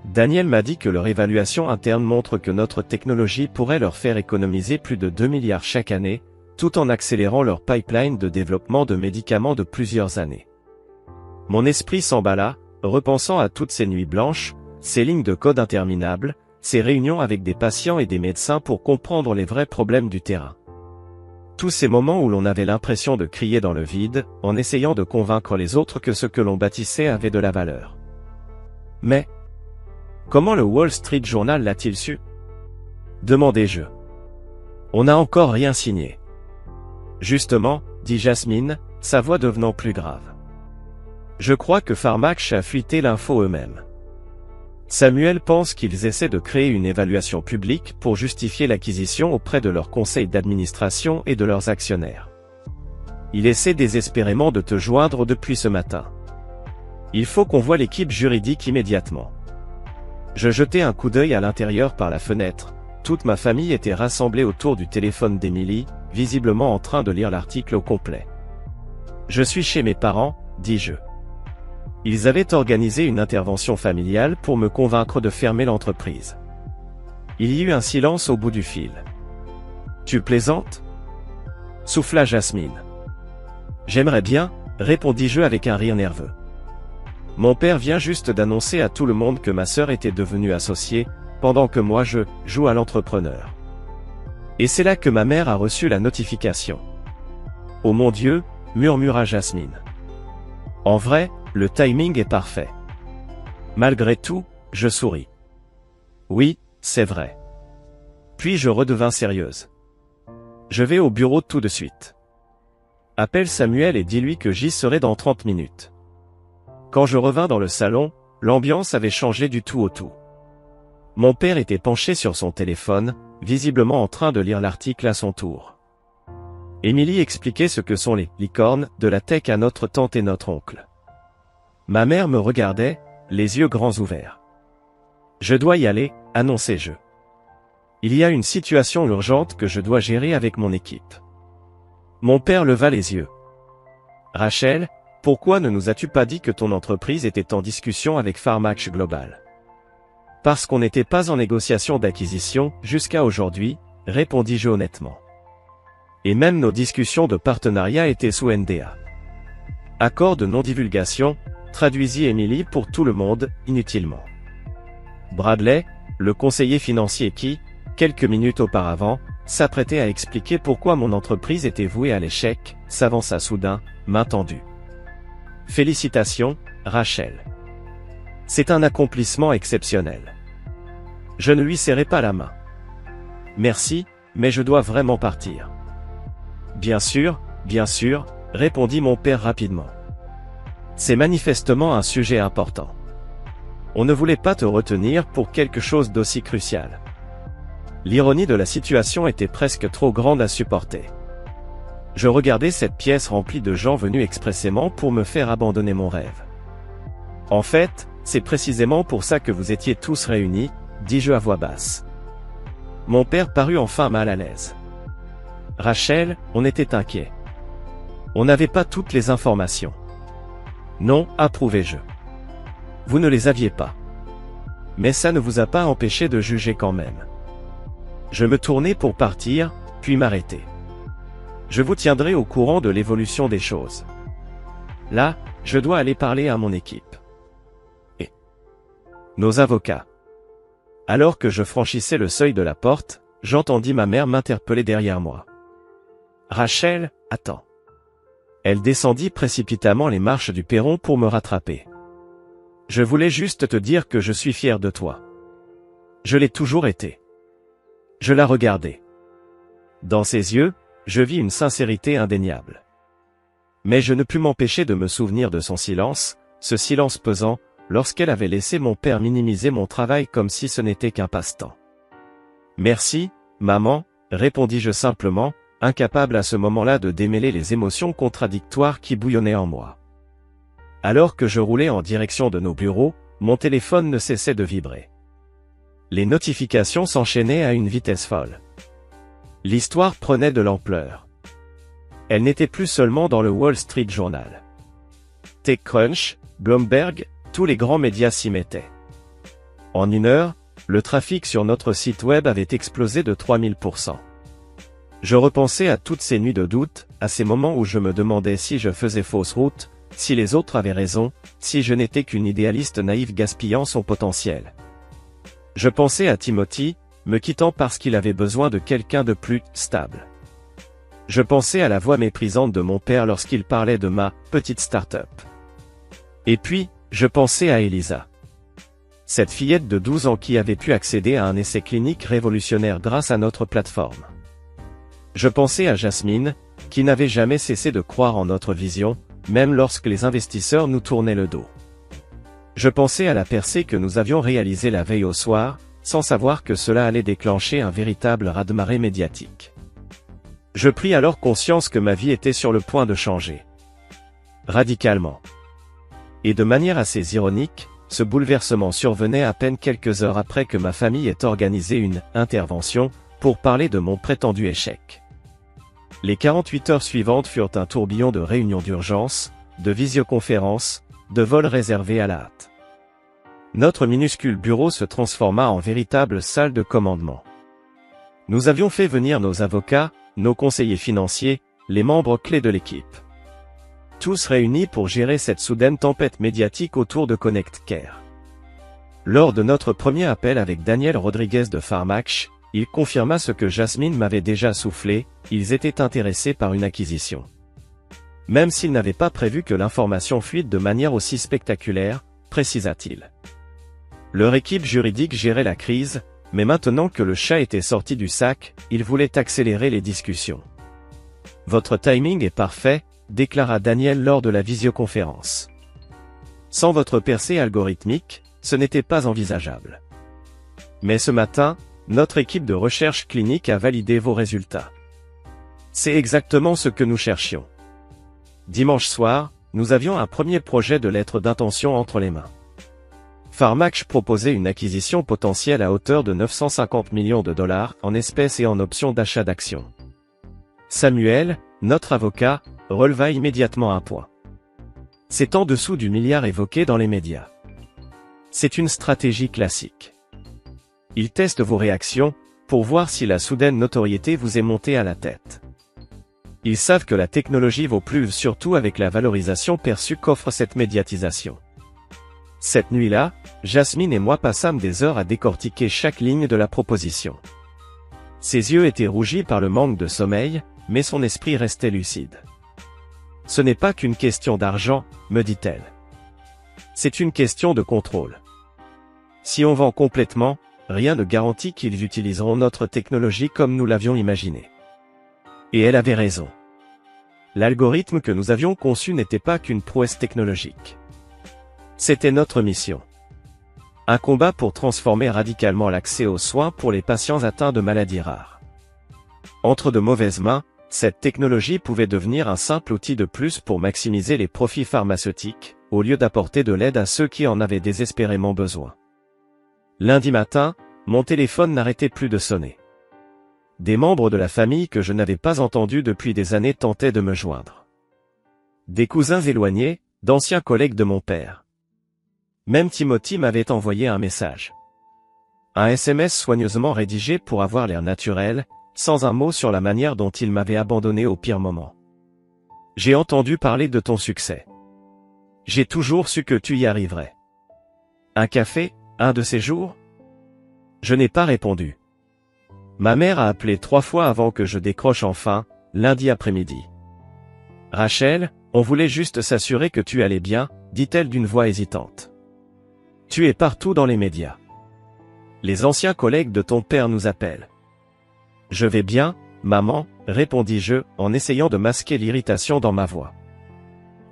Daniel m'a dit que leur évaluation interne montre que notre technologie pourrait leur faire économiser plus de 2 milliards chaque année, tout en accélérant leur pipeline de développement de médicaments de plusieurs années. Mon esprit s'emballa, repensant à toutes ces nuits blanches, ces lignes de code interminables, ces réunions avec des patients et des médecins pour comprendre les vrais problèmes du terrain. Tous ces moments où l'on avait l'impression de crier dans le vide, en essayant de convaincre les autres que ce que l'on bâtissait avait de la valeur. Mais, comment le Wall Street Journal l'a-t-il su? Demandai-je. On n'a encore rien signé. Justement, dit Jasmine, sa voix devenant plus grave. Je crois que Farmax a fuité l'info eux-mêmes. Samuel pense qu'ils essaient de créer une évaluation publique pour justifier l'acquisition auprès de leur conseil d'administration et de leurs actionnaires. Il essaie désespérément de te joindre depuis ce matin. Il faut qu'on voie l'équipe juridique immédiatement. Je jetai un coup d'œil à l'intérieur par la fenêtre. Toute ma famille était rassemblée autour du téléphone d'Emily, visiblement en train de lire l'article au complet. Je suis chez mes parents, dis-je. Ils avaient organisé une intervention familiale pour me convaincre de fermer l'entreprise. Il y eut un silence au bout du fil. Tu plaisantes? Souffla Jasmine. J'aimerais bien, répondis-je avec un rire nerveux. Mon père vient juste d'annoncer à tout le monde que ma sœur était devenue associée, pendant que moi je joue à l'entrepreneur. Et c'est là que ma mère a reçu la notification. Oh mon Dieu, murmura Jasmine. En vrai, le timing est parfait. Malgré tout, je souris. Oui, c'est vrai. Puis je redevins sérieuse. Je vais au bureau tout de suite. Appelle Samuel et dis-lui que j'y serai dans 30 minutes. Quand je revins dans le salon, l'ambiance avait changé du tout au tout. Mon père était penché sur son téléphone, visiblement en train de lire l'article à son tour. Émilie expliquait ce que sont les licornes de la tech à notre tante et notre oncle. Ma mère me regardait, les yeux grands ouverts. Je dois y aller, annonçai-je. Il y a une situation urgente que je dois gérer avec mon équipe. Mon père leva les yeux. Rachel, pourquoi ne nous as-tu pas dit que ton entreprise était en discussion avec Farmax Global? Parce qu'on n'était pas en négociation d'acquisition, jusqu'à aujourd'hui, répondis-je honnêtement. Et même nos discussions de partenariat étaient sous NDA. Accord de non-divulgation, traduisit Emily pour tout le monde, inutilement. Bradley, le conseiller financier qui, quelques minutes auparavant, s'apprêtait à expliquer pourquoi mon entreprise était vouée à l'échec, s'avança soudain, main tendue. Félicitations, Rachel. C'est un accomplissement exceptionnel. Je ne lui serrai pas la main. Merci, mais je dois vraiment partir. Bien sûr, répondit mon père rapidement. C'est manifestement un sujet important. On ne voulait pas te retenir pour quelque chose d'aussi crucial. L'ironie de la situation était presque trop grande à supporter. Je regardais cette pièce remplie de gens venus expressément pour me faire abandonner mon rêve. En fait, c'est précisément pour ça que vous étiez tous réunis, dis-je à voix basse. Mon père parut enfin mal à l'aise. Rachel, on était inquiets. On n'avait pas toutes les informations. Non, approuvai-je. Vous ne les aviez pas. Mais ça ne vous a pas empêché de juger quand même. Je me tournai pour partir, puis m'arrêter. Je vous tiendrai au courant de l'évolution des choses. Là, je dois aller parler à mon équipe. Et nos avocats. Alors que je franchissais le seuil de la porte, j'entendis ma mère m'interpeller derrière moi. Rachel, attends. Elle descendit précipitamment les marches du perron pour me rattraper. Je voulais juste te dire que je suis fier de toi. Je l'ai toujours été. Je la regardai. Dans ses yeux, je vis une sincérité indéniable. Mais je ne pus m'empêcher de me souvenir de son silence, ce silence pesant, lorsqu'elle avait laissé mon père minimiser mon travail comme si ce n'était qu'un passe-temps. Merci, maman, répondis-je simplement, incapable à ce moment-là de démêler les émotions contradictoires qui bouillonnaient en moi. Alors que je roulais en direction de nos bureaux, mon téléphone ne cessait de vibrer. Les notifications s'enchaînaient à une vitesse folle. L'histoire prenait de l'ampleur. Elle n'était plus seulement dans le Wall Street Journal. TechCrunch, Bloomberg, tous les grands médias s'y mettaient. En une heure, le trafic sur notre site web avait explosé de 3000%. Je repensais à toutes ces nuits de doute, à ces moments où je me demandais si je faisais fausse route, si les autres avaient raison, si je n'étais qu'une idéaliste naïve gaspillant son potentiel. Je pensais à Timothy, me quittant parce qu'il avait besoin de quelqu'un de plus stable. Je pensais à la voix méprisante de mon père lorsqu'il parlait de ma petite start-up. Et puis, je pensais à Elisa. Cette fillette de 12 ans qui avait pu accéder à un essai clinique révolutionnaire grâce à notre plateforme. Je pensais à Jasmine, qui n'avait jamais cessé de croire en notre vision, même lorsque les investisseurs nous tournaient le dos. Je pensais à la percée que nous avions réalisée la veille au soir, sans savoir que cela allait déclencher un véritable raz-de-marée médiatique. Je pris alors conscience que ma vie était sur le point de changer. Radicalement. Et de manière assez ironique, ce bouleversement survenait à peine quelques heures après que ma famille ait organisé une intervention pour parler de mon prétendu échec. Les 48 heures suivantes furent un tourbillon de réunions d'urgence, de visioconférences, de vols réservés à la hâte. Notre minuscule bureau se transforma en véritable salle de commandement. Nous avions fait venir nos avocats, nos conseillers financiers, les membres clés de l'équipe. Tous réunis pour gérer cette soudaine tempête médiatique autour de Connect Care. Lors de notre premier appel avec Daniel Rodriguez de Pharmax, il confirma ce que Jasmine m'avait déjà soufflé, ils étaient intéressés par une acquisition. Même s'ils n'avaient pas prévu que l'information fuite de manière aussi spectaculaire, précisa-t-il. Leur équipe juridique gérait la crise, mais maintenant que le chat était sorti du sac, ils voulaient accélérer les discussions. Votre timing est parfait, déclara Daniel lors de la visioconférence. Sans votre percée algorithmique, ce n'était pas envisageable. Mais ce matin, notre équipe de recherche clinique a validé vos résultats. C'est exactement ce que nous cherchions. Dimanche soir, nous avions un premier projet de lettre d'intention entre les mains. Pharmax proposait une acquisition potentielle à hauteur de 950 millions de dollars en espèces et en options d'achat d'actions. Samuel, notre avocat, releva immédiatement un point. C'est en dessous du milliard évoqué dans les médias. C'est une stratégie classique. Ils testent vos réactions, pour voir si la soudaine notoriété vous est montée à la tête. Ils savent que la technologie vaut plus, surtout avec la valorisation perçue qu'offre cette médiatisation. Cette nuit-là, Jasmine et moi passâmes des heures à décortiquer chaque ligne de la proposition. Ses yeux étaient rougis par le manque de sommeil, mais son esprit restait lucide. Ce n'est pas qu'une question d'argent, me dit-elle. C'est une question de contrôle. Si on vend complètement, rien ne garantit qu'ils utiliseront notre technologie comme nous l'avions imaginé. Et elle avait raison. L'algorithme que nous avions conçu n'était pas qu'une prouesse technologique. C'était notre mission. Un combat pour transformer radicalement l'accès aux soins pour les patients atteints de maladies rares. Entre de mauvaises mains, cette technologie pouvait devenir un simple outil de plus pour maximiser les profits pharmaceutiques, au lieu d'apporter de l'aide à ceux qui en avaient désespérément besoin. Lundi matin, mon téléphone n'arrêtait plus de sonner. Des membres de la famille que je n'avais pas entendus depuis des années tentaient de me joindre. Des cousins éloignés, d'anciens collègues de mon père. Même Timothy m'avait envoyé un message. Un SMS soigneusement rédigé pour avoir l'air naturel, sans un mot sur la manière dont il m'avait abandonné au pire moment. J'ai entendu parler de ton succès. J'ai toujours su que tu y arriverais. Un café, un de ces jours? Je n'ai pas répondu. Ma mère a appelé 3 fois avant que je décroche enfin, lundi après-midi. Rachel, on voulait juste s'assurer que tu allais bien, dit-elle d'une voix hésitante. Tu es partout dans les médias. Les anciens collègues de ton père nous appellent. Je vais bien, maman, répondis-je, en essayant de masquer l'irritation dans ma voix.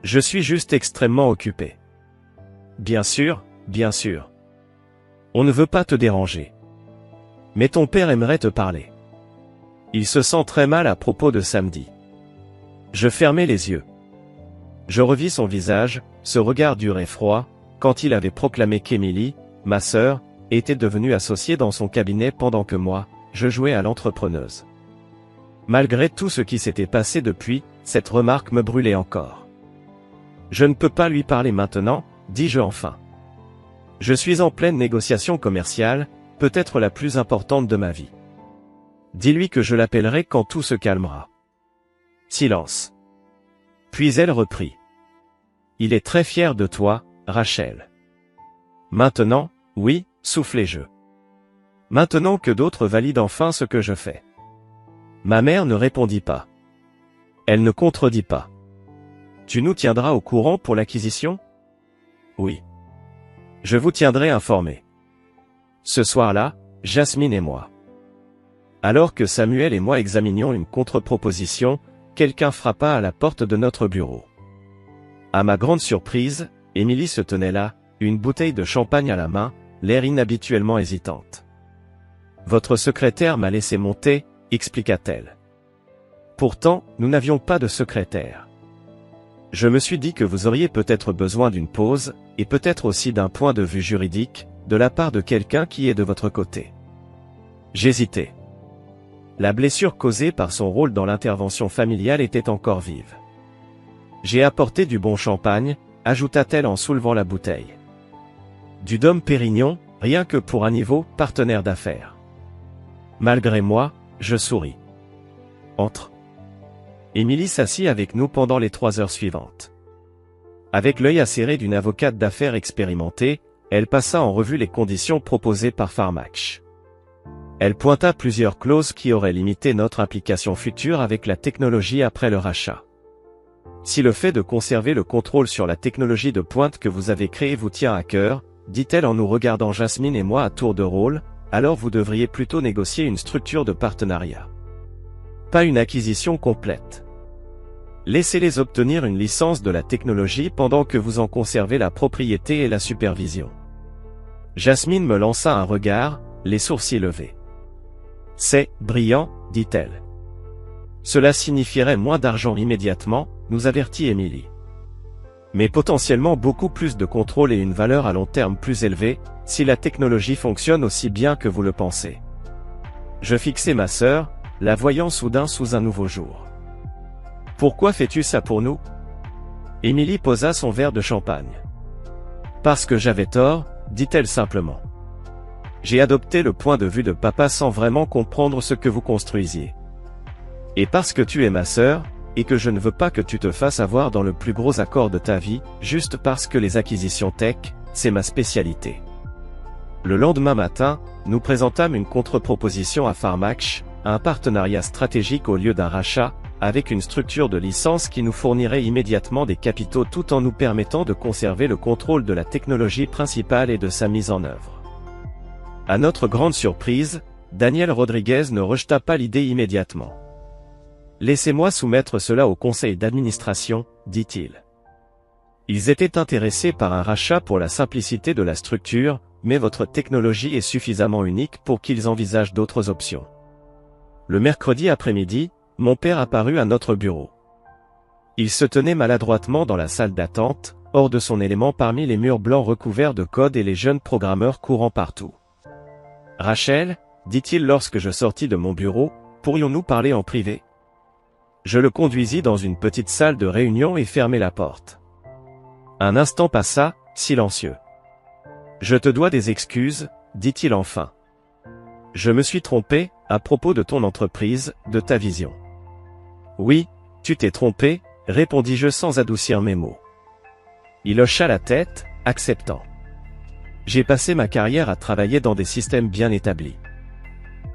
Je suis juste extrêmement occupé. Bien sûr, bien sûr. On ne veut pas te déranger. Mais ton père aimerait te parler. Il se sent très mal à propos de samedi. Je fermai les yeux. Je revis son visage, ce regard dur et froid, quand il avait proclamé qu'Emily, ma sœur, était devenue associée dans son cabinet pendant que moi, je jouais à l'entrepreneuse. Malgré tout ce qui s'était passé depuis, cette remarque me brûlait encore. Je ne peux pas lui parler maintenant, dis-je enfin. Je suis en pleine négociation commerciale, peut-être la plus importante de ma vie. Dis-lui que je l'appellerai quand tout se calmera. Silence. Puis elle reprit. Il est très fier de toi, Rachel. Maintenant, oui, soufflai-je. Maintenant que d'autres valident enfin ce que je fais. Ma mère ne répondit pas. Elle ne contredit pas. Tu nous tiendras au courant pour l'acquisition? Oui. Je vous tiendrai informé. Ce soir-là, Jasmine et moi. Alors que Samuel et moi examinions une contre-proposition, quelqu'un frappa à la porte de notre bureau. À ma grande surprise, Émilie se tenait là, une bouteille de champagne à la main, l'air inhabituellement hésitante. « Votre secrétaire m'a laissé monter », expliqua-t-elle. Pourtant, nous n'avions pas de secrétaire. Je me suis dit que vous auriez peut-être besoin d'une pause, et peut-être aussi d'un point de vue juridique, de la part de quelqu'un qui est de votre côté. J'hésitais. La blessure causée par son rôle dans l'intervention familiale était encore vive. J'ai apporté du bon champagne, ajouta-t-elle en soulevant la bouteille. Du Dom Pérignon, rien que pour un niveau partenaire d'affaires. Malgré moi, je souris. Entre. Émilie s'assit avec nous pendant les 3 heures suivantes. Avec l'œil acéré d'une avocate d'affaires expérimentée, elle passa en revue les conditions proposées par Pharmax. Elle pointa plusieurs clauses qui auraient limité notre implication future avec la technologie après le rachat. Si le fait de conserver le contrôle sur la technologie de pointe que vous avez créée vous tient à cœur, dit-elle en nous regardant Jasmine et moi à tour de rôle, alors vous devriez plutôt négocier une structure de partenariat. Pas une acquisition complète. Laissez-les obtenir une licence de la technologie pendant que vous en conservez la propriété et la supervision. Jasmine me lança un regard, les sourcils levés. C'est brillant, dit-elle. Cela signifierait moins d'argent immédiatement, nous avertit Émilie. Mais potentiellement beaucoup plus de contrôle et une valeur à long terme plus élevée, si la technologie fonctionne aussi bien que vous le pensez. Je fixai ma sœur, la voyant soudain sous un nouveau jour. Pourquoi fais-tu ça pour nous? Émilie posa son verre de champagne. Parce que j'avais tort, dit-elle simplement. J'ai adopté le point de vue de papa sans vraiment comprendre ce que vous construisiez. Et parce que tu es ma sœur, et que je ne veux pas que tu te fasses avoir dans le plus gros accord de ta vie, juste parce que les acquisitions tech, c'est ma spécialité. Le lendemain matin, nous présentâmes une contre-proposition à Pharmax, un partenariat stratégique au lieu d'un rachat, avec une structure de licence qui nous fournirait immédiatement des capitaux tout en nous permettant de conserver le contrôle de la technologie principale et de sa mise en œuvre. À notre grande surprise, Daniel Rodriguez ne rejeta pas l'idée immédiatement. Laissez-moi soumettre cela au conseil d'administration, dit-il. Ils étaient intéressés par un rachat pour la simplicité de la structure, mais votre technologie est suffisamment unique pour qu'ils envisagent d'autres options. Le mercredi après-midi, mon père apparut à notre bureau. Il se tenait maladroitement dans la salle d'attente, hors de son élément parmi les murs blancs recouverts de code et les jeunes programmeurs courant partout. « Rachel, dit-il lorsque je sortis de mon bureau, pourrions-nous parler en privé ?» Je le conduisis dans une petite salle de réunion et fermai la porte. Un instant passa, silencieux. « Je te dois des excuses, dit-il enfin. Je me suis trompé, à propos de ton entreprise, de ta vision. » Oui, tu t'es trompé, répondis-je sans adoucir mes mots. Il hocha la tête, acceptant. J'ai passé ma carrière à travailler dans des systèmes bien établis.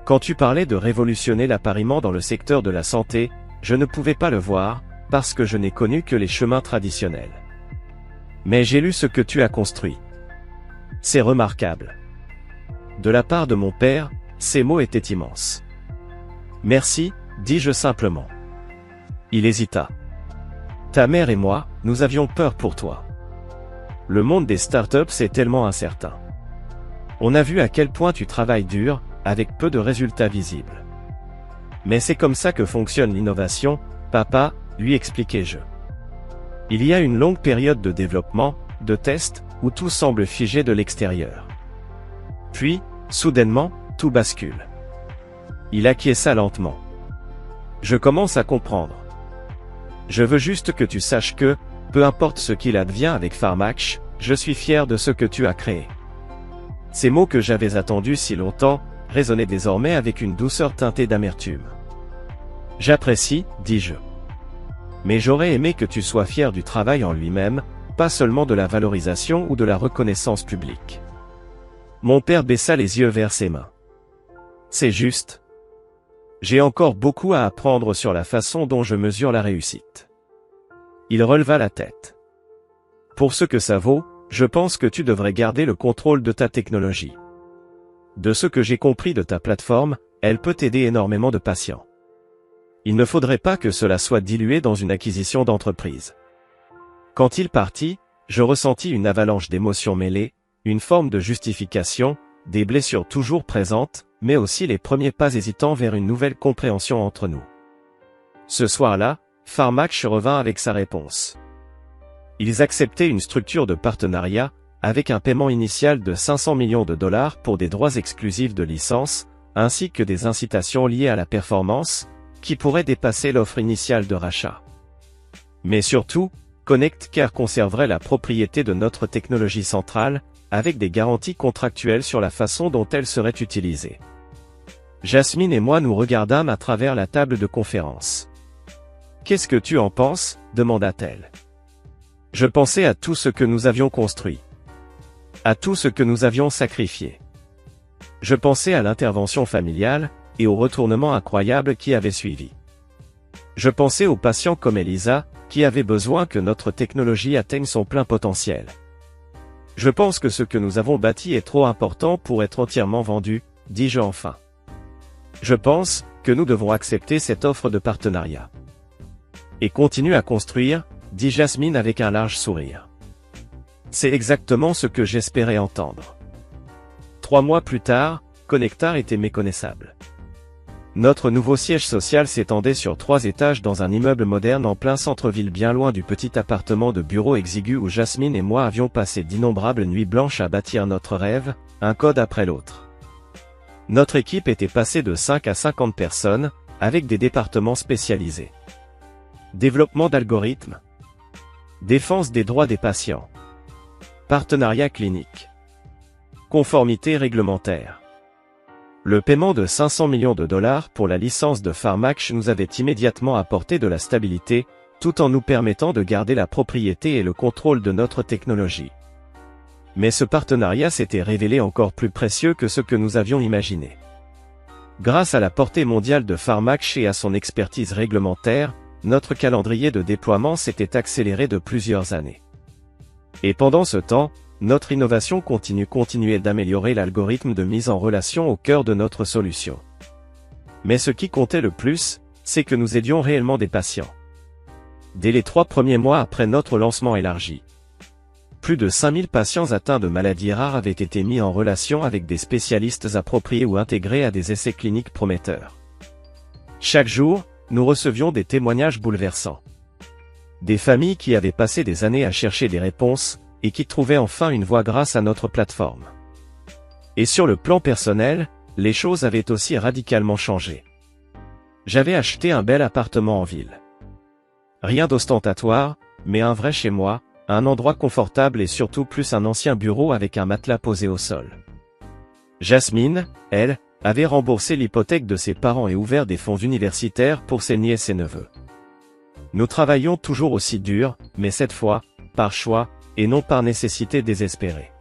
Quand tu parlais de révolutionner l'appariement dans le secteur de la santé, je ne pouvais pas le voir, parce que je n'ai connu que les chemins traditionnels. Mais j'ai lu ce que tu as construit. C'est remarquable. De la part de mon père, ces mots étaient immenses. Merci, dis-je simplement. Il hésita. Ta mère et moi, nous avions peur pour toi. Le monde des startups est tellement incertain. On a vu à quel point tu travailles dur, avec peu de résultats visibles. Mais c'est comme ça que fonctionne l'innovation, papa, lui expliquai-je. Il y a une longue période de développement, de tests, où tout semble figé de l'extérieur. Puis, soudainement, tout bascule. Il acquiesça lentement. Je commence à comprendre. Je veux juste que tu saches que, peu importe ce qu'il advient avec Pharmax, je suis fier de ce que tu as créé. Ces mots que j'avais attendus si longtemps, résonnaient désormais avec une douceur teintée d'amertume. J'apprécie, dis-je. Mais j'aurais aimé que tu sois fier du travail en lui-même, pas seulement de la valorisation ou de la reconnaissance publique. Mon père baissa les yeux vers ses mains. C'est juste. J'ai encore beaucoup à apprendre sur la façon dont je mesure la réussite. Il releva la tête. Pour ce que ça vaut, je pense que tu devrais garder le contrôle de ta technologie. De ce que j'ai compris de ta plateforme, elle peut aider énormément de patients. Il ne faudrait pas que cela soit dilué dans une acquisition d'entreprise. Quand il partit, je ressentis une avalanche d'émotions mêlées, une forme de justification, des blessures toujours présentes, mais aussi les premiers pas hésitants vers une nouvelle compréhension entre nous. Ce soir-là, Pharmax revint avec sa réponse. Ils acceptaient une structure de partenariat, avec un paiement initial de 500 millions de dollars pour des droits exclusifs de licence, ainsi que des incitations liées à la performance, qui pourraient dépasser l'offre initiale de rachat. Mais surtout, ConnectCare conserverait la propriété de notre technologie centrale, avec des garanties contractuelles sur la façon dont elle serait utilisée. Jasmine et moi nous regardâmes à travers la table de conférence. « Qu'est-ce que tu en penses ?» demanda-t-elle. Je pensais à tout ce que nous avions construit. À tout ce que nous avions sacrifié. Je pensais à l'intervention familiale, et au retournement incroyable qui avait suivi. Je pensais aux patients comme Elisa, qui avaient besoin que notre technologie atteigne son plein potentiel. Je pense que ce que nous avons bâti est trop important pour être entièrement vendu, dis-je enfin. Je pense que nous devons accepter cette offre de partenariat. Et continuer à construire, dit Jasmine avec un large sourire. C'est exactement ce que j'espérais entendre. 3 mois plus tard, Connectar était méconnaissable. Notre nouveau siège social s'étendait sur 3 étages dans un immeuble moderne en plein centre-ville bien loin du petit appartement de bureau exigu où Jasmine et moi avions passé d'innombrables nuits blanches à bâtir notre rêve, un code après l'autre. Notre équipe était passée de 5 à 50 personnes, avec des départements spécialisés. Développement d'algorithmes. Défense des droits des patients. Partenariat clinique. Conformité réglementaire. Le paiement de 500 millions de dollars pour la licence de Pharmax nous avait immédiatement apporté de la stabilité, tout en nous permettant de garder la propriété et le contrôle de notre technologie. Mais ce partenariat s'était révélé encore plus précieux que ce que nous avions imaginé. Grâce à la portée mondiale de Pharmax et à son expertise réglementaire, notre calendrier de déploiement s'était accéléré de plusieurs années. Et pendant ce temps, notre innovation continuait d'améliorer l'algorithme de mise en relation au cœur de notre solution. Mais ce qui comptait le plus, c'est que nous aidions réellement des patients. Dès les 3 premiers mois après notre lancement élargi, plus de 5000 patients atteints de maladies rares avaient été mis en relation avec des spécialistes appropriés ou intégrés à des essais cliniques prometteurs. Chaque jour, nous recevions des témoignages bouleversants. Des familles qui avaient passé des années à chercher des réponses, et qui trouvaient enfin une voie grâce à notre plateforme. Et sur le plan personnel, les choses avaient aussi radicalement changé. J'avais acheté un bel appartement en ville. Rien d'ostentatoire, mais un vrai chez moi, un endroit confortable et surtout plus un ancien bureau avec un matelas posé au sol. Jasmine, elle, avait remboursé l'hypothèque de ses parents et ouvert des fonds universitaires pour ses nièces et neveux. Nous travaillions toujours aussi dur, mais cette fois, par choix, et non par nécessité désespérée.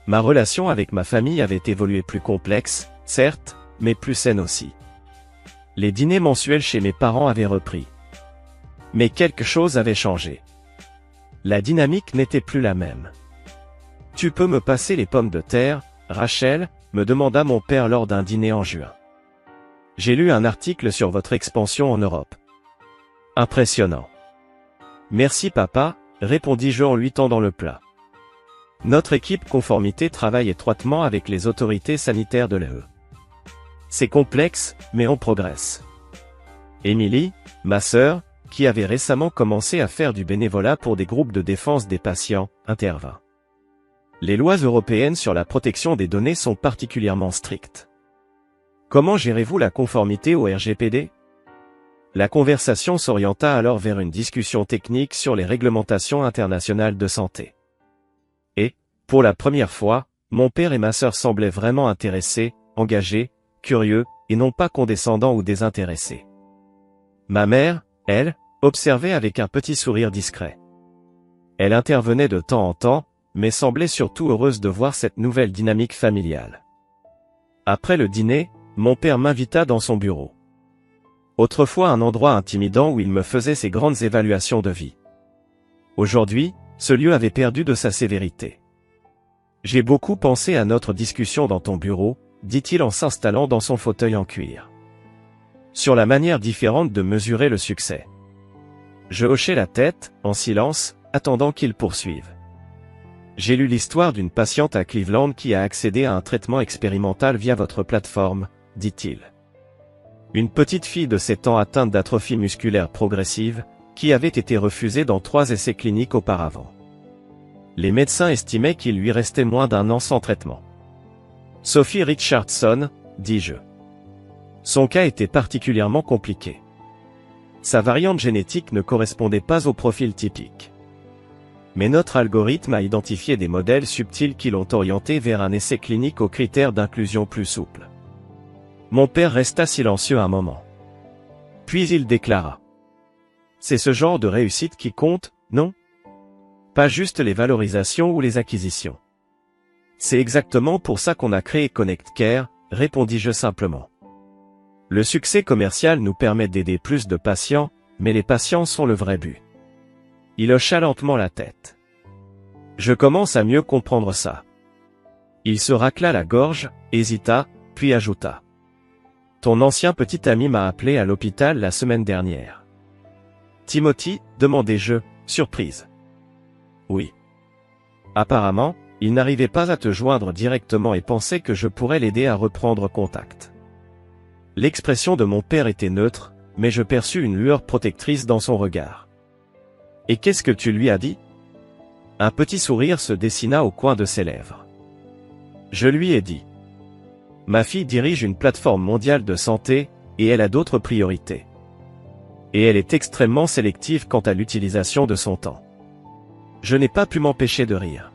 Ma relation avec ma famille avait évolué plus complexe, certes, mais plus saine aussi. Les dîners mensuels chez mes parents avaient repris. Mais quelque chose avait changé. La dynamique n'était plus la même. « Tu peux me passer les pommes de terre, Rachel ?» me demanda mon père lors d'un dîner en juin. « J'ai lu un article sur votre expansion en Europe. » Impressionnant. « Merci papa, » répondis-je en lui tendant le plat. Notre équipe conformité travaille étroitement avec les autorités sanitaires de l'UE. C'est complexe, mais on progresse. Émilie, ma sœur, qui avait récemment commencé à faire du bénévolat pour des groupes de défense des patients, intervint. Les lois européennes sur la protection des données sont particulièrement strictes. Comment gérez-vous la conformité au RGPD ? La conversation s'orienta alors vers une discussion technique sur les réglementations internationales de santé. Et, pour la première fois, mon père et ma sœur semblaient vraiment intéressés, engagés, curieux, et non pas condescendants ou désintéressés. Ma mère, elle, observait avec un petit sourire discret. Elle intervenait de temps en temps, mais semblait surtout heureuse de voir cette nouvelle dynamique familiale. Après le dîner, mon père m'invita dans son bureau. Autrefois un endroit intimidant où il me faisait ses grandes évaluations de vie. Aujourd'hui, ce lieu avait perdu de sa sévérité. J'ai beaucoup pensé à notre discussion dans ton bureau, dit-il en s'installant dans son fauteuil en cuir. Sur la manière différente de mesurer le succès. Je hochai la tête, en silence, attendant qu'il poursuive. J'ai lu l'histoire d'une patiente à Cleveland qui a accédé à un traitement expérimental via votre plateforme, dit-il. Une petite fille de 7 ans atteinte d'atrophie musculaire progressive, qui avait été refusée dans 3 essais cliniques auparavant. Les médecins estimaient qu'il lui restait moins d'1 an sans traitement. Sophie Richardson, dis-je. Son cas était particulièrement compliqué. Sa variante génétique ne correspondait pas au profil typique. Mais notre algorithme a identifié des modèles subtils qui l'ont orienté vers un essai clinique aux critères d'inclusion plus souples. Mon père resta silencieux un moment. Puis il déclara. C'est ce genre de réussite qui compte, non? Pas juste les valorisations ou les acquisitions. C'est exactement pour ça qu'on a créé Connect Care, répondis-je simplement. Le succès commercial nous permet d'aider plus de patients, mais les patients sont le vrai but. Il hocha lentement la tête. Je commence à mieux comprendre ça. Il se racla la gorge, hésita, puis ajouta. Ton ancien petit ami m'a appelé à l'hôpital la semaine dernière. Timothy, demandai-je, surprise. Oui. Apparemment, il n'arrivait pas à te joindre directement et pensait que je pourrais l'aider à reprendre contact. L'expression de mon père était neutre, mais je perçus une lueur protectrice dans son regard. Et qu'est-ce que tu lui as dit? Un petit sourire se dessina au coin de ses lèvres. Je lui ai dit. Ma fille dirige une plateforme mondiale de santé, et elle a d'autres priorités. Et elle est extrêmement sélective quant à l'utilisation de son temps. Je n'ai pas pu m'empêcher de rire.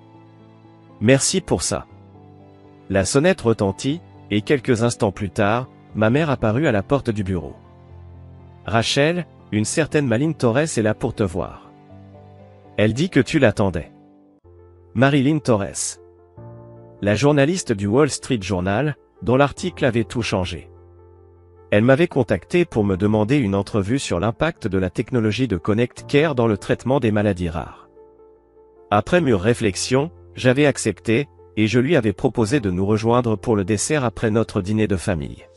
Merci pour ça. La sonnette retentit, et quelques instants plus tard, ma mère apparut à la porte du bureau. Rachel, une certaine Maline Torres est là pour te voir. Elle dit que tu l'attendais. Marilyn Torres. La journaliste du Wall Street Journal, dont l'article avait tout changé. Elle m'avait contacté pour me demander une entrevue sur l'impact de la technologie de Connect Care dans le traitement des maladies rares. Après mûre réflexion, j'avais accepté, et je lui avais proposé de nous rejoindre pour le dessert après notre dîner de famille.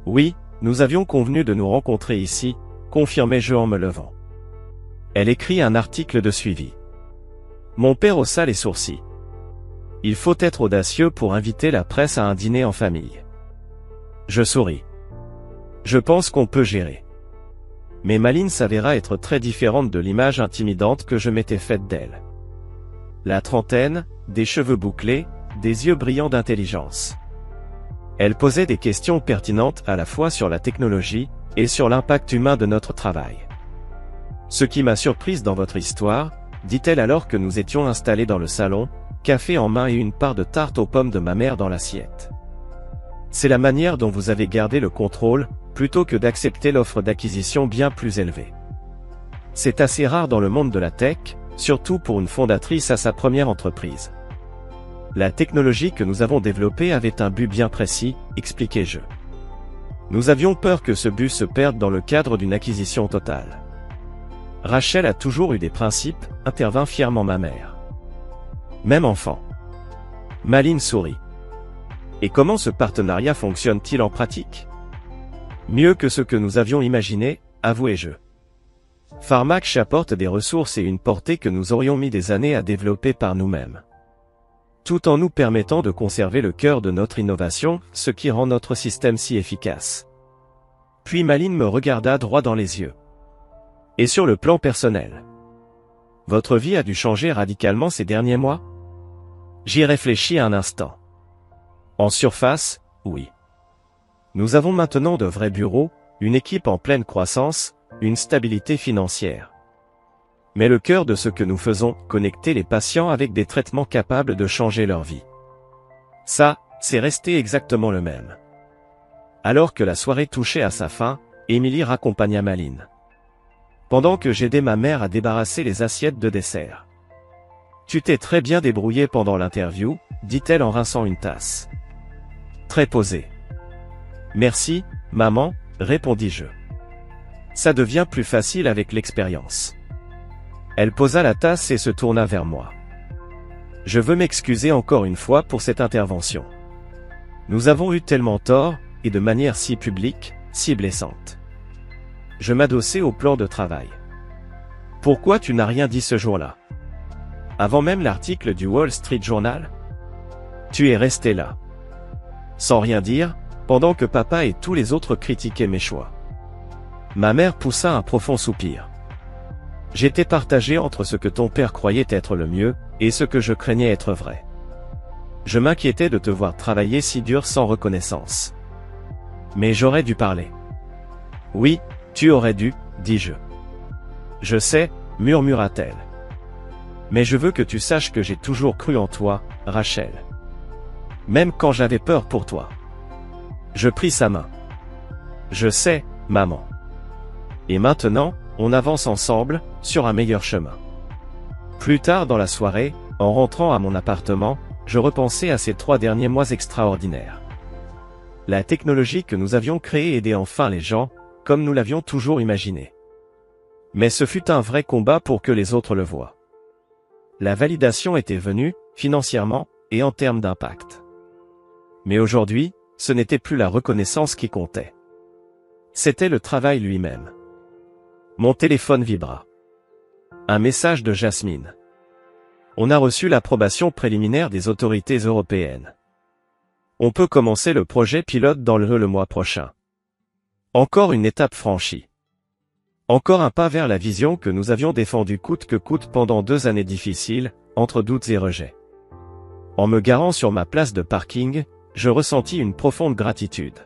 Oui, nous avions convenu de nous rencontrer ici, confirmai-je en me levant. Elle écrit un article de suivi. Mon père haussa les sourcils. Il faut être audacieux pour inviter la presse à un dîner en famille. Je souris. Je pense qu'on peut gérer. Mais Maline s'avéra être très différente de l'image intimidante que je m'étais faite d'elle. La trentaine, des cheveux bouclés, des yeux brillants d'intelligence. Elle posait des questions pertinentes à la fois sur la technologie et sur l'impact humain de notre travail. Ce qui m'a surprise dans votre histoire, dit-elle alors que nous étions installés dans le salon, café en main et une part de tarte aux pommes de ma mère dans l'assiette. C'est la manière dont vous avez gardé le contrôle, plutôt que d'accepter l'offre d'acquisition bien plus élevée. C'est assez rare dans le monde de la tech, surtout pour une fondatrice à sa première entreprise. La technologie que nous avons développée avait un but bien précis, expliquai-je. Nous avions peur que ce but se perde dans le cadre d'une acquisition totale. Rachel a toujours eu des principes, intervint fièrement ma mère. Même enfant. Maline sourit. Et comment ce partenariat fonctionne-t-il en pratique? Mieux que ce que nous avions imaginé, avouai-je. Pharmac apporte des ressources et une portée que nous aurions mis des années à développer par nous-mêmes. Tout en nous permettant de conserver le cœur de notre innovation, ce qui rend notre système si efficace. Puis Maline me regarda droit dans les yeux. Et sur le plan personnel? Votre vie a dû changer radicalement ces derniers mois? J'y réfléchis un instant. En surface, oui. Nous avons maintenant de vrais bureaux, une équipe en pleine croissance, une stabilité financière. Mais le cœur de ce que nous faisons, connecter les patients avec des traitements capables de changer leur vie. Ça, c'est resté exactement le même. Alors que la soirée touchait à sa fin, Émilie raccompagna Maline. Pendant que j'aidais ma mère à débarrasser les assiettes de dessert. Tu t'es très bien débrouillé pendant l'interview, dit-elle en rinçant une tasse. Très posé. Merci, maman, répondis-je. Ça devient plus facile avec l'expérience. Elle posa la tasse et se tourna vers moi. Je veux m'excuser encore une fois pour cette intervention. Nous avons eu tellement tort, et de manière si publique, si blessante. Je m'adossai au plan de travail. Pourquoi tu n'as rien dit ce jour-là? Avant même l'article du Wall Street Journal? Tu es resté là. Sans rien dire, pendant que papa et tous les autres critiquaient mes choix. Ma mère poussa un profond soupir. J'étais partagé entre ce que ton père croyait être le mieux, et ce que je craignais être vrai. Je m'inquiétais de te voir travailler si dur sans reconnaissance. Mais j'aurais dû parler. Oui, tu aurais dû, dis-je. Je sais, murmura-t-elle. Mais je veux que tu saches que j'ai toujours cru en toi, Rachel. Même quand j'avais peur pour toi. Je pris sa main. Je sais, maman. Et maintenant, on avance ensemble, sur un meilleur chemin. Plus tard dans la soirée, en rentrant à mon appartement, je repensais à ces 3 derniers mois extraordinaires. La technologie que nous avions créée aidait enfin les gens, comme nous l'avions toujours imaginé. Mais ce fut un vrai combat pour que les autres le voient. La validation était venue, financièrement, et en termes d'impact. Mais aujourd'hui, ce n'était plus la reconnaissance qui comptait. C'était le travail lui-même. Mon téléphone vibra. Un message de Jasmine. On a reçu l'approbation préliminaire des autorités européennes. On peut commencer le projet pilote dans le mois prochain. Encore une étape franchie. Encore un pas vers la vision que nous avions défendue coûte que coûte pendant 2 années difficiles, entre doutes et rejets. En me garant sur ma place de parking, je ressentis une profonde gratitude.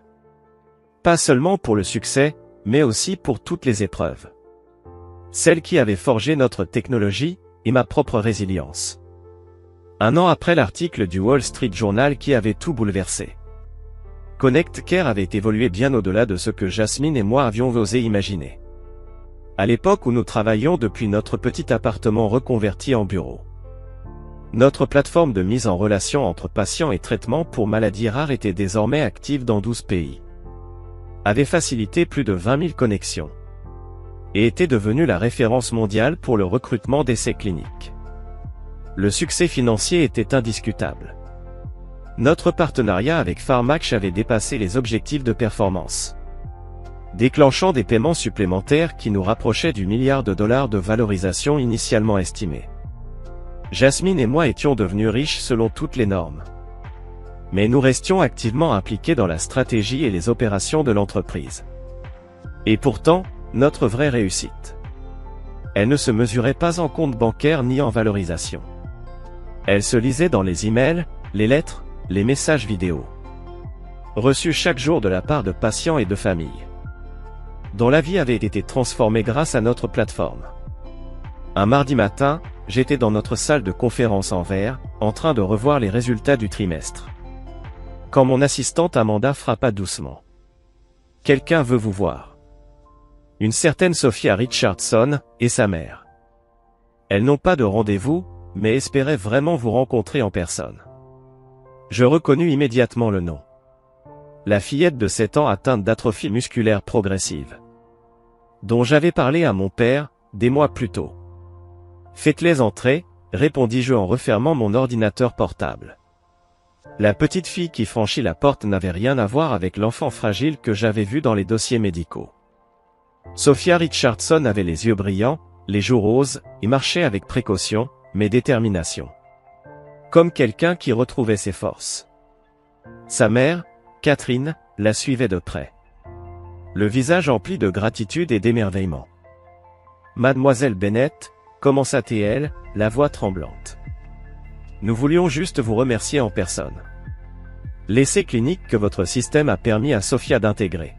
Pas seulement pour le succès, mais aussi pour toutes les épreuves. Celles qui avaient forgé notre technologie, et ma propre résilience. 1 an après l'article du Wall Street Journal qui avait tout bouleversé. Connect Care avait évolué bien au-delà de ce que Jasmine et moi avions osé imaginer. À l'époque où nous travaillions depuis notre petit appartement reconverti en bureau. Notre plateforme de mise en relation entre patients et traitements pour maladies rares était désormais active dans 12 pays. Avait facilité plus de 20 000 connexions. Et était devenue la référence mondiale pour le recrutement d'essais cliniques. Le succès financier était indiscutable. Notre partenariat avec Pharmatch avait dépassé les objectifs de performance. Déclenchant des paiements supplémentaires qui nous rapprochaient du $1 milliard de valorisation initialement estimée. Jasmine et moi étions devenus riches selon toutes les normes. Mais nous restions activement impliqués dans la stratégie et les opérations de l'entreprise. Et pourtant, notre vraie réussite. Elle ne se mesurait pas en compte bancaire ni en valorisation. Elle se lisait dans les emails, les lettres, les messages vidéo. Reçus chaque jour de la part de patients et de familles. Dont la vie avait été transformée grâce à notre plateforme. Un mardi matin, j'étais dans notre salle de conférence en verre, en train de revoir les résultats du trimestre. Quand mon assistante Amanda frappa doucement. « Quelqu'un veut vous voir. » Une certaine Sophia Richardson, et sa mère. Elles n'ont pas de rendez-vous, mais espéraient vraiment vous rencontrer en personne. Je reconnus immédiatement le nom. La fillette de 7 ans atteinte d'atrophie musculaire progressive. Dont j'avais parlé à mon père, des mois plus tôt. Faites-les entrer, répondis-je en refermant mon ordinateur portable. La petite fille qui franchit la porte n'avait rien à voir avec l'enfant fragile que j'avais vu dans les dossiers médicaux. Sophia Richardson avait les yeux brillants, les joues roses, et marchait avec précaution, mais détermination. Comme quelqu'un qui retrouvait ses forces. Sa mère, Catherine, la suivait de près. Le visage empli de gratitude et d'émerveillement. « Mademoiselle Bennett », commença-t-elle, la voix tremblante. « Nous voulions juste vous remercier en personne. L'essai clinique que votre système a permis à Sophia d'intégrer.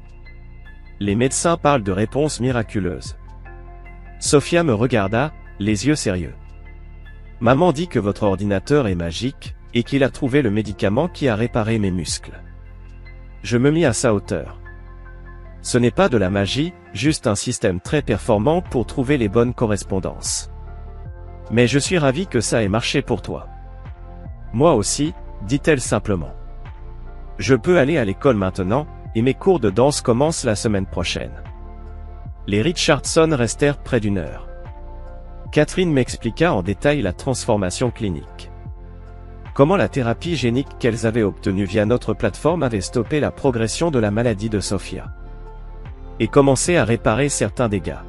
Les médecins parlent de réponses miraculeuses. » Sophia me regarda, les yeux sérieux. « Maman dit que votre ordinateur est magique, et qu'il a trouvé le médicament qui a réparé mes muscles. » Je me mis à sa hauteur. « Ce n'est pas de la magie, juste un système très performant pour trouver les bonnes correspondances. Mais je suis ravi que ça ait marché pour toi. » Moi aussi, dit-elle simplement. Je peux aller à l'école maintenant, et mes cours de danse commencent la semaine prochaine. Les Richardson restèrent près d'une heure. Catherine m'expliqua en détail la transformation clinique. Comment la thérapie génique qu'elles avaient obtenue via notre plateforme avait stoppé la progression de la maladie de Sophia. Et commencé à réparer certains dégâts.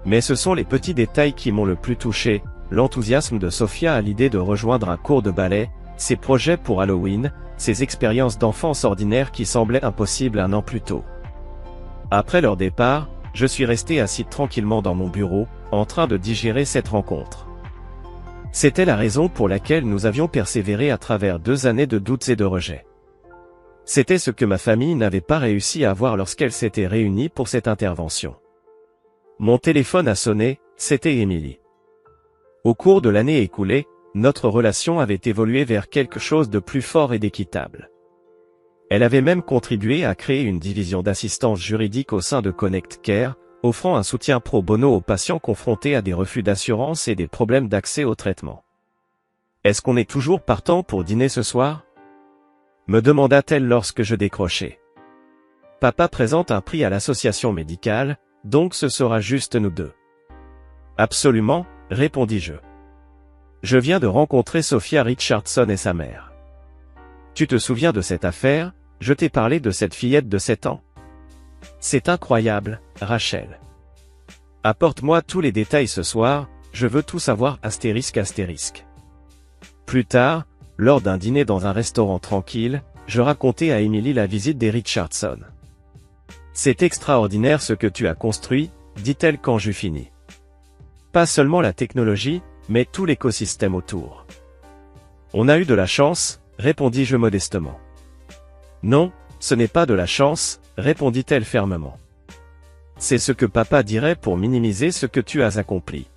Mais ce sont les petits détails qui m'ont le plus touché, l'enthousiasme de Sophia à l'idée de rejoindre un cours de ballet, ses projets pour Halloween, ses expériences d'enfance ordinaire qui semblaient impossibles un an plus tôt. Après leur départ, je suis resté assis tranquillement dans mon bureau, en train de digérer cette rencontre. C'était la raison pour laquelle nous avions persévéré à travers 2 années de doutes et de rejets. C'était ce que ma famille n'avait pas réussi à avoir lorsqu'elle s'était réunie pour cette intervention. Mon téléphone a sonné, c'était Émilie. Au cours de l'année écoulée, notre relation avait évolué vers quelque chose de plus fort et d'équitable. Elle avait même contribué à créer une division d'assistance juridique au sein de Connect Care, offrant un soutien pro bono aux patients confrontés à des refus d'assurance et des problèmes d'accès au traitement. « Est-ce qu'on est toujours partant pour dîner ce soir ?» me demanda-t-elle lorsque je décrochai. « Papa présente un prix à l'association médicale, donc ce sera juste nous deux. »« Absolument, » répondis-je. « Je viens de rencontrer Sophia Richardson et sa mère. »« Tu te souviens de cette affaire ? Je t'ai parlé de cette fillette de 7 ans. » C'est incroyable, Rachel. Apporte-moi tous les détails ce soir, je veux tout savoir astérisque. Plus tard, lors d'un dîner dans un restaurant tranquille, je racontai à Émilie la visite des Richardson. C'est extraordinaire ce que tu as construit, dit-elle quand j'eus fini. Pas seulement la technologie, mais tout l'écosystème autour. On a eu de la chance, répondis-je modestement. Non, ce n'est pas de la chance, répondit-elle fermement. C'est ce que papa dirait pour minimiser ce que tu as accompli.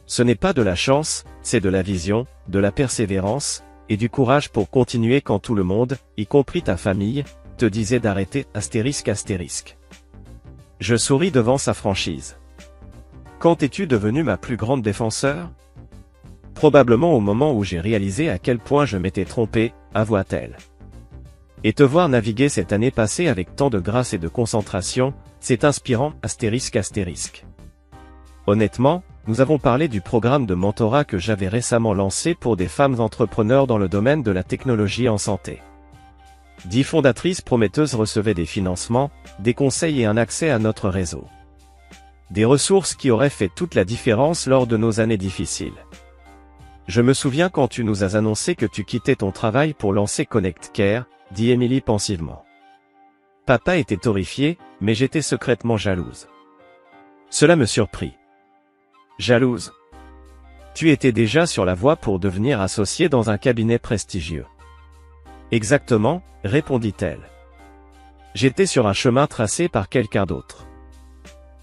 Ce n'est pas de la chance, c'est de la vision, de la persévérance, et du courage pour continuer quand tout le monde, y compris ta famille, te disait d'arrêter astérisque. Je souris devant sa franchise. Quand es-tu devenue ma plus grande défenseur ? Probablement au moment où j'ai réalisé à quel point je m'étais trompé, avoua-t-elle. Et te voir naviguer cette année passée avec tant de grâce et de concentration, c'est inspirant, astérisque. Honnêtement, nous avons parlé du programme de mentorat que j'avais récemment lancé pour des femmes entrepreneurs dans le domaine de la technologie en santé. 10 fondatrices prometteuses recevaient des financements, des conseils et un accès à notre réseau. Des ressources qui auraient fait toute la différence lors de nos années difficiles. Je me souviens quand tu nous as annoncé que tu quittais ton travail pour lancer Connect Care, dit Émilie pensivement. Papa était horrifié, mais j'étais secrètement jalouse. Cela me surprit. Jalouse. Tu étais déjà sur la voie pour devenir associée dans un cabinet prestigieux. Exactement, répondit-elle. J'étais sur un chemin tracé par quelqu'un d'autre.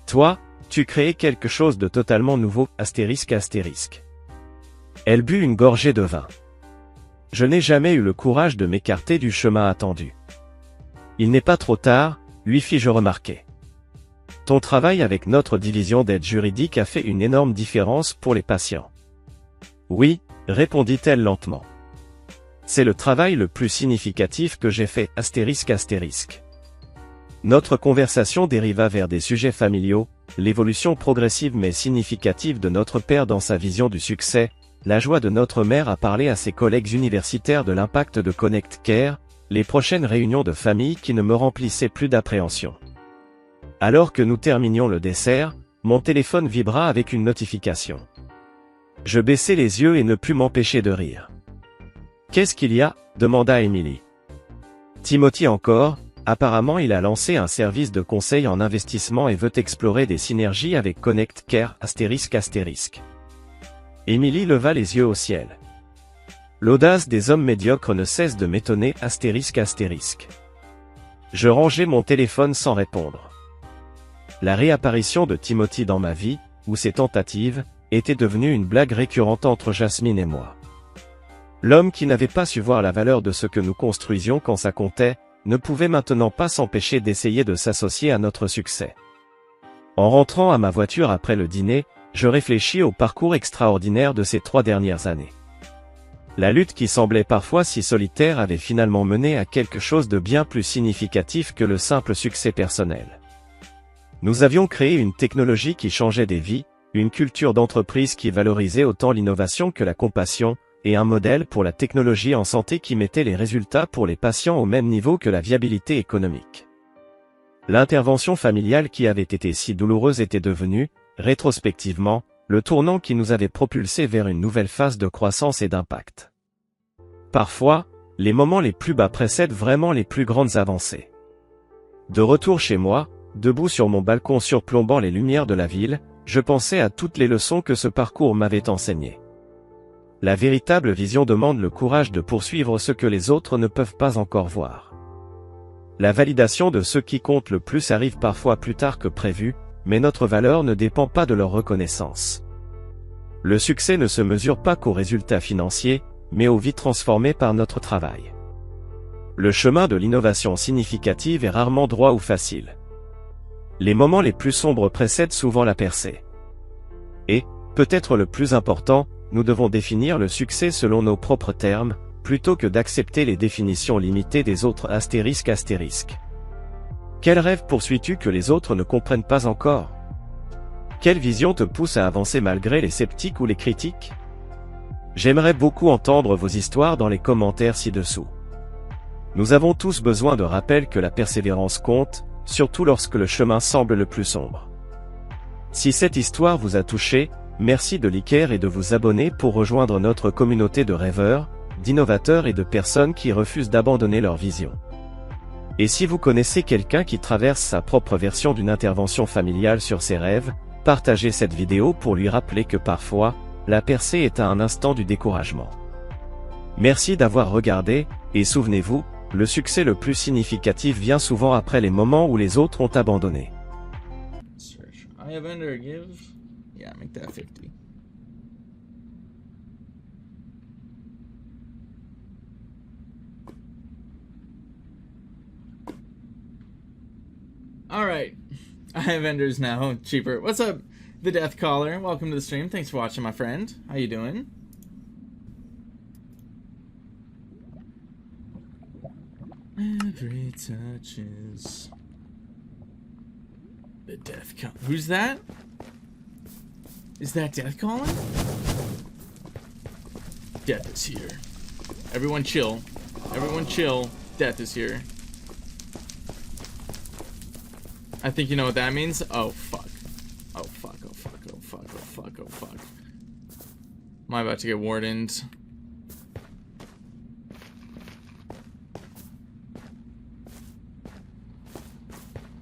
Toi, tu créais quelque chose de totalement nouveau, astérisque. Elle but une gorgée de vin. Je n'ai jamais eu le courage de m'écarter du chemin attendu. Il n'est pas trop tard, lui fis-je remarquer. Ton travail avec notre division d'aide juridique a fait une énorme différence pour les patients. Oui, répondit-elle lentement. C'est le travail le plus significatif que j'ai fait, astérisque. Notre conversation dériva vers des sujets familiaux, l'évolution progressive mais significative de notre père dans sa vision du succès, la joie de notre mère à parler à ses collègues universitaires de l'impact de Connect Care, les prochaines réunions de famille qui ne me remplissaient plus d'appréhension. Alors que nous terminions le dessert, mon téléphone vibra avec une notification. Je baissai les yeux et ne pus m'empêcher de rire. « Qu'est-ce qu'il y a ?» demanda Émilie. Timothy encore, apparemment il a lancé un service de conseil en investissement et veut explorer des synergies avec Connect Care, astérisque. Émilie leva les yeux au ciel. L'audace des hommes médiocres ne cesse de m'étonner, astérisque. Je rangeai mon téléphone sans répondre. La réapparition de Timothy dans ma vie, ou ses tentatives, était devenue une blague récurrente entre Jasmine et moi. L'homme qui n'avait pas su voir la valeur de ce que nous construisions quand ça comptait, ne pouvait maintenant pas s'empêcher d'essayer de s'associer à notre succès. En rentrant à ma voiture après le dîner, je réfléchis au parcours extraordinaire de ces 3 dernières années. La lutte qui semblait parfois si solitaire avait finalement mené à quelque chose de bien plus significatif que le simple succès personnel. Nous avions créé une technologie qui changeait des vies, une culture d'entreprise qui valorisait autant l'innovation que la compassion, et un modèle pour la technologie en santé qui mettait les résultats pour les patients au même niveau que la viabilité économique. L'intervention familiale qui avait été si douloureuse était devenue, rétrospectivement, le tournant qui nous avait propulsés vers une nouvelle phase de croissance et d'impact. Parfois, les moments les plus bas précèdent vraiment les plus grandes avancées. De retour chez moi, debout sur mon balcon surplombant les lumières de la ville, je pensais à toutes les leçons que ce parcours m'avait enseignées. La véritable vision demande le courage de poursuivre ce que les autres ne peuvent pas encore voir. La validation de ceux qui comptent le plus arrive parfois plus tard que prévu, mais notre valeur ne dépend pas de leur reconnaissance. Le succès ne se mesure pas qu'aux résultats financiers, mais aux vies transformées par notre travail. Le chemin de l'innovation significative est rarement droit ou facile. Les moments les plus sombres précèdent souvent la percée. Et, peut-être le plus important, nous devons définir le succès selon nos propres termes, plutôt que d'accepter les définitions limitées des autres ***. Quel rêve poursuis-tu que les autres ne comprennent pas encore? Quelle vision te pousse à avancer malgré les sceptiques ou les critiques? J'aimerais beaucoup entendre vos histoires dans les commentaires ci-dessous. Nous avons tous besoin de rappel que la persévérance compte, surtout lorsque le chemin semble le plus sombre. Si cette histoire vous a touché, merci de liker et de vous abonner pour rejoindre notre communauté de rêveurs, d'innovateurs et de personnes qui refusent d'abandonner leur vision. Et si vous connaissez quelqu'un qui traverse sa propre version d'une intervention familiale sur ses rêves, partagez cette vidéo pour lui rappeler que parfois, la percée est à un instant du découragement. Merci d'avoir regardé, et souvenez-vous, le succès le plus significatif vient souvent après les moments où les autres ont abandonné. I have Ender give. Yeah, make that 50. Alright. I have Enders now. Cheaper. What's up, the Death Caller? Welcome to the stream. Thanks for watching, my friend. How you doing? Every touch is the Death Caller. Who's that? Is that Death calling? Death is here. Everyone chill. Everyone chill. Death is here. I think you know what that means. Oh fuck. Oh fuck. Oh fuck. Oh fuck. Oh fuck. Oh fuck. Am I about to get wardened?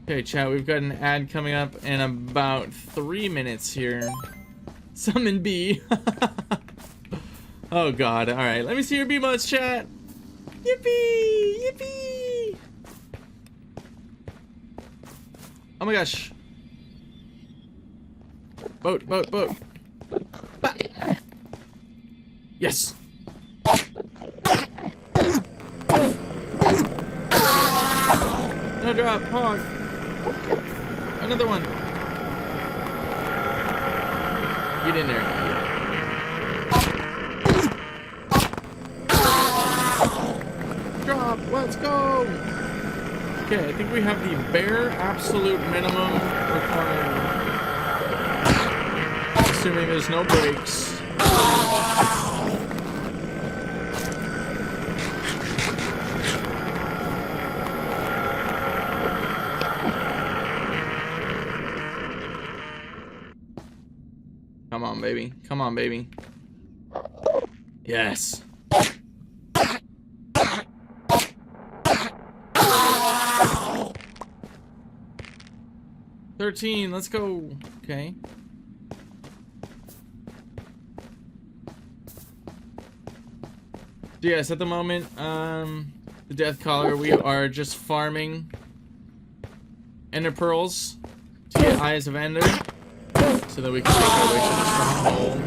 Okay, chat, we've got an ad coming up in about 3 minutes here. Summon B. Oh god, alright. Let me see your B-modes, chat. Yippee! Yippee! Oh my gosh. Boat, boat, boat. Bah. Yes! No drop, hog. Another one. Get in there. Drop. Let's go. Okay, I think we have the bare absolute minimum required. Assuming there's no breaks. Come on, baby. Come on, baby. Yes. $13, let's go. Okay. So yes, at the moment, the Death Caller, we are just farming Ender Pearls to get Eyes of Ender, so that we can make our way to the stronghold.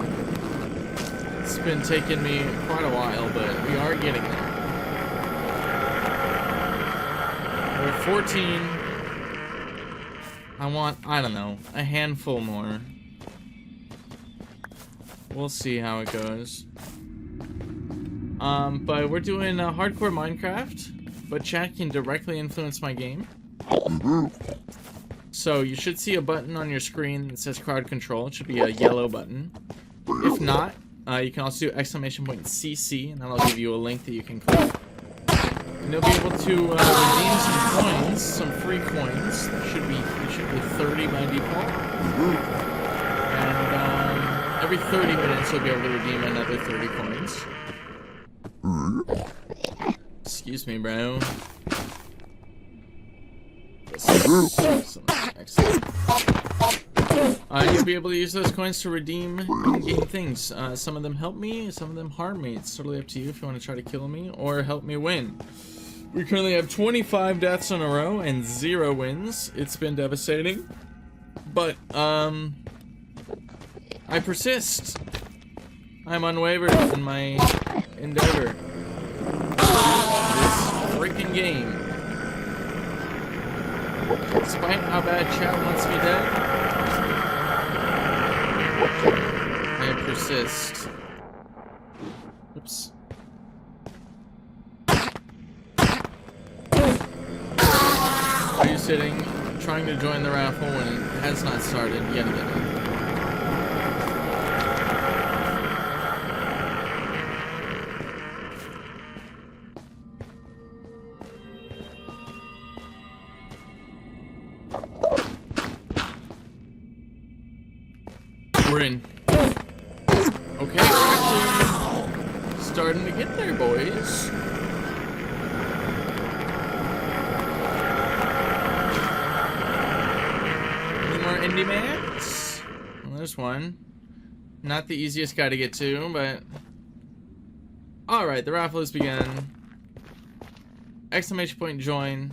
It's been taking me quite a while, but we are getting there. We're at 14. I want, I don't know, a handful more. We'll see how it goes. But we're doing hardcore Minecraft, but chat can directly influence my game. So you should see a button on your screen that says crowd control. It should be a yellow button. If not, you can also do !CC, and that'll give you a link that you can click. And you'll be able to redeem some coins, some free coins. There should be 30 by default. And every 30 minutes you'll be able to redeem another 30 coins. Excuse me, bro. Excellent. You'll be able to use those coins to redeem in-game things. Some of them help me, some of them harm me. It's totally up to you if you want to try to kill me or help me win. We currently have 25 deaths in a row and 0 wins. It's been devastating. But, I persist. I'm unwavered in my endeavor. This freaking game. Despite how bad chat wants me dead, I persist. Oops. Are you sitting, trying to join the raffle when it has not started yet again? We're in. Okay, we're actually starting to get there, boys. Any more indie mats? Well, there's one. Not the easiest guy to get to, but... Alright, the raffle has begun. !Join.